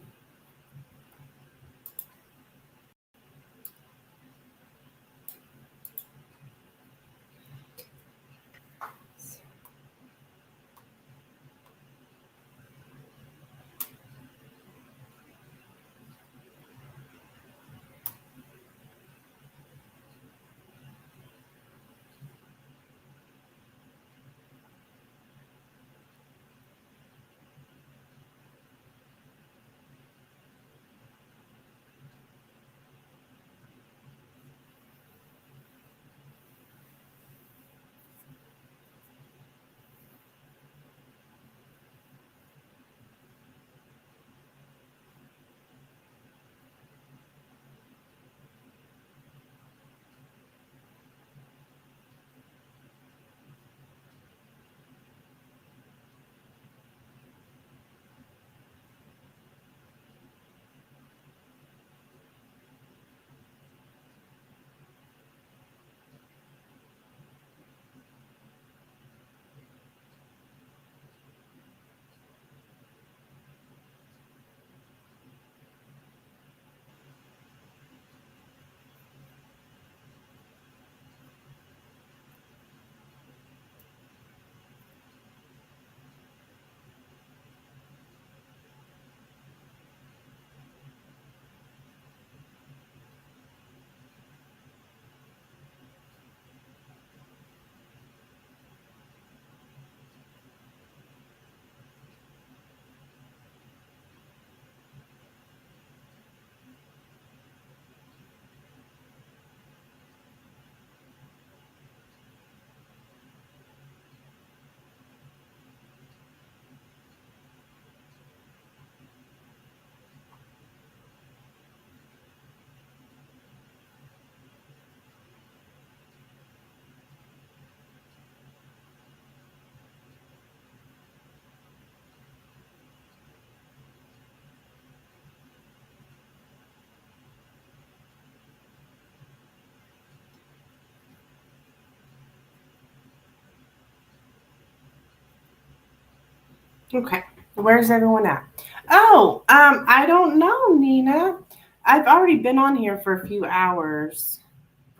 [SPEAKER 1] Okay. Where's everyone at? Oh, I don't know, Nina. I've already been on here for a few hours.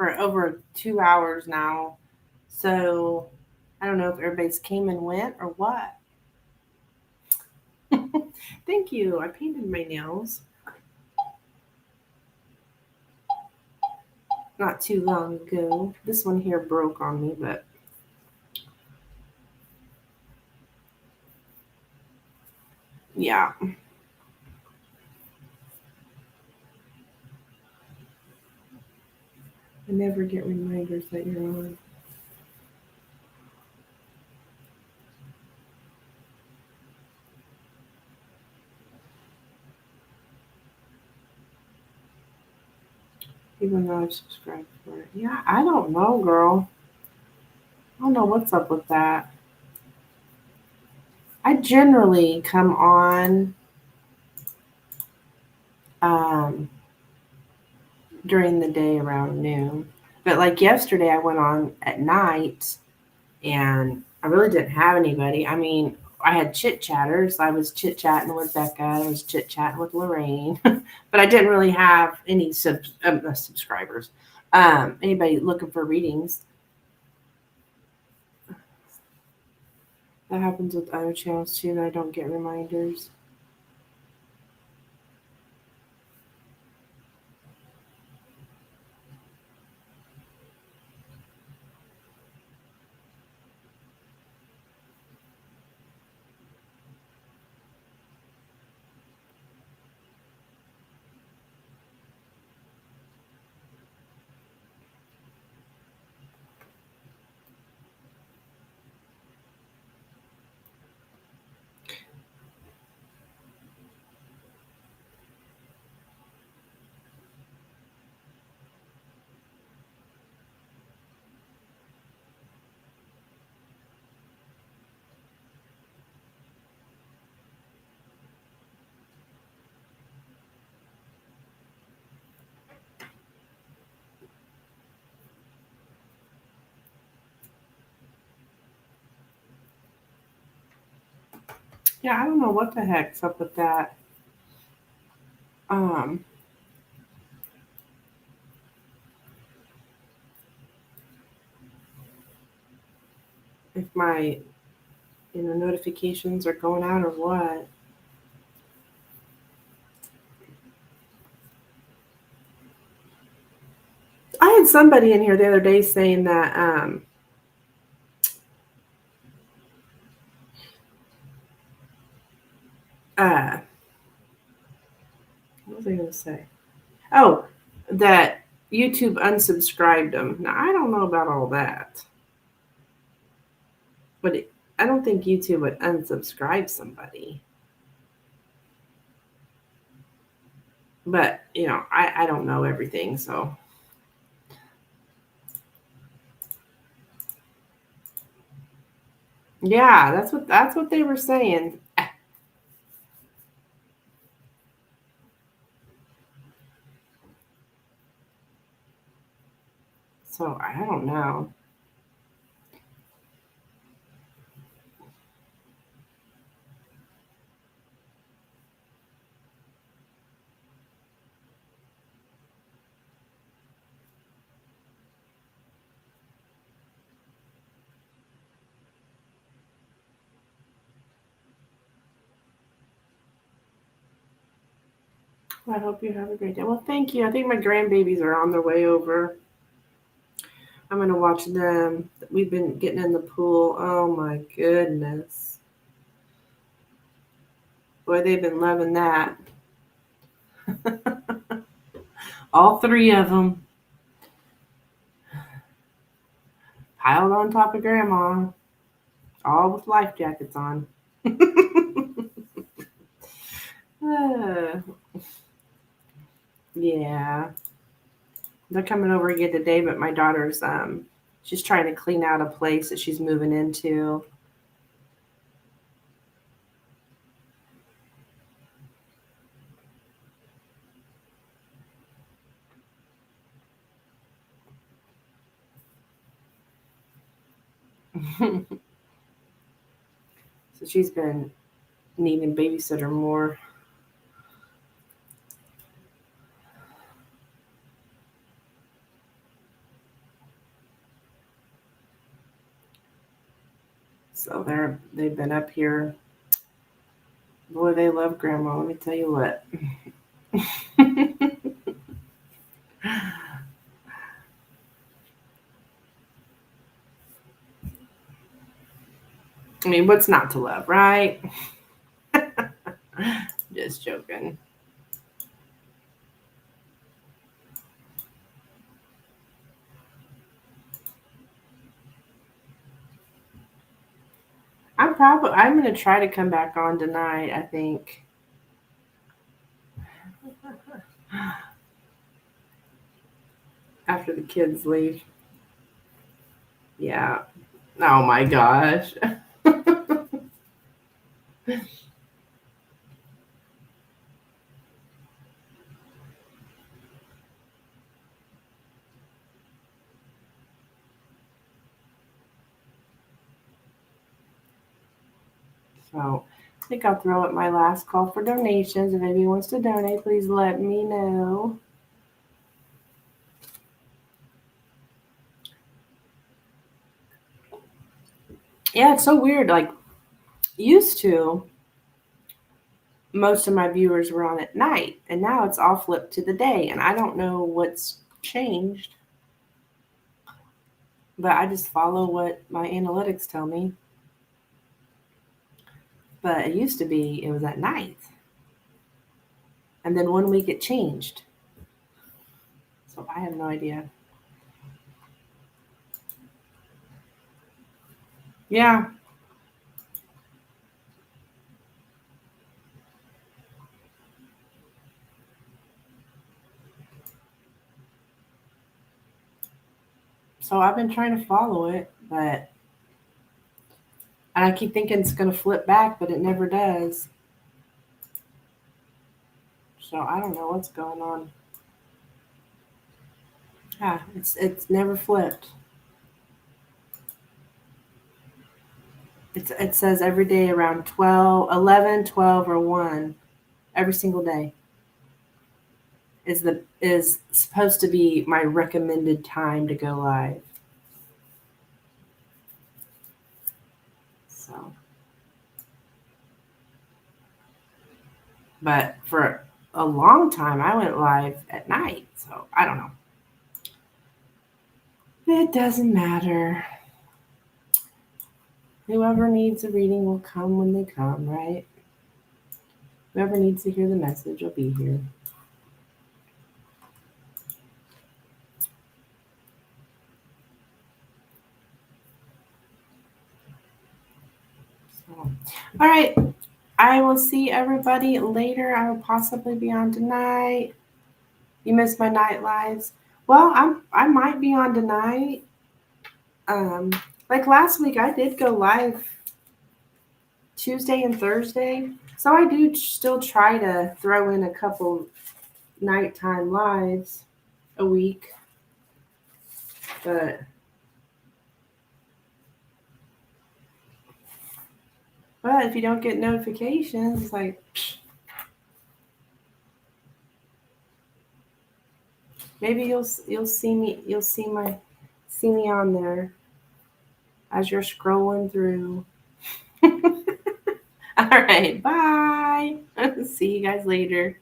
[SPEAKER 1] for over 2 hours now. So I don't know if everybody's came and went or what. Thank you. I painted my nails not too long ago. This one here broke on me, but yeah. I never get reminders that you're on. Even though I've subscribed for it. Yeah, I don't know, girl. I don't know what's up with that. I generally come on um, during the day around noon. But like yesterday, I went on at night and I really didn't have anybody. I mean, I had chit chatters. I was chit chatting with Becca. I was chit chatting with Lorraine, but I didn't really have any subscribers. Anybody looking for readings. That happens with other channels too. That I don't get reminders. Yeah, I don't know what the heck's up with that. Um, if my notifications are going out or what. I had somebody in here the other day saying that uh what was I gonna say? Oh, that YouTube unsubscribed them. Now I don't know about all that, but I don't think YouTube would unsubscribe somebody. But I don't know everything, so yeah, that's what they were saying. So I don't know. I hope you have a great day. Well, thank you. I think my grandbabies are on their way over. I'm gonna watch them. We've been getting in the pool. Oh my goodness. Boy, they've been loving that. All three of them piled on top of grandma, all with life jackets on. Uh, yeah. They're coming over again today, but my daughter's she's trying to clean out a place that she's moving into. So she's been needing babysitter more. So they've been up here. Boy, they love grandma, let me tell you what. I mean, what's not to love, right? Just joking. I'm gonna try to come back on tonight, I think. After the kids leave. Yeah. Oh my gosh. So I think I'll throw up my last call for donations. If anybody wants to donate, please let me know. Yeah, it's so weird. Like, used to, most of my viewers were on at night, and now it's all flipped to the day, and I don't know what's changed, but I just follow what my analytics tell me. But it used to be it was at night, and then one week it changed. So I have no idea. Yeah. So I've been trying to follow it, and I keep thinking it's going to flip back, but it never does. So I don't know what's going on. Yeah, it's never flipped. It says every day around 12, 11, 12, or 1 every single day is supposed to be my recommended time to go live. So, but for a long time I went live at night, so I don't know. It doesn't matter. Whoever needs a reading will come when they come, right? Whoever needs to hear the message will be here. So, all right. I will see everybody later. I will possibly be on tonight. You missed my night lives. Well, I might be on tonight. Like last week, I did go live Tuesday and Thursday, so I do still try to throw in a couple nighttime lives a week. But if you don't get notifications, it's like maybe you'll see me on there as you're scrolling through. All right, bye. See you guys later.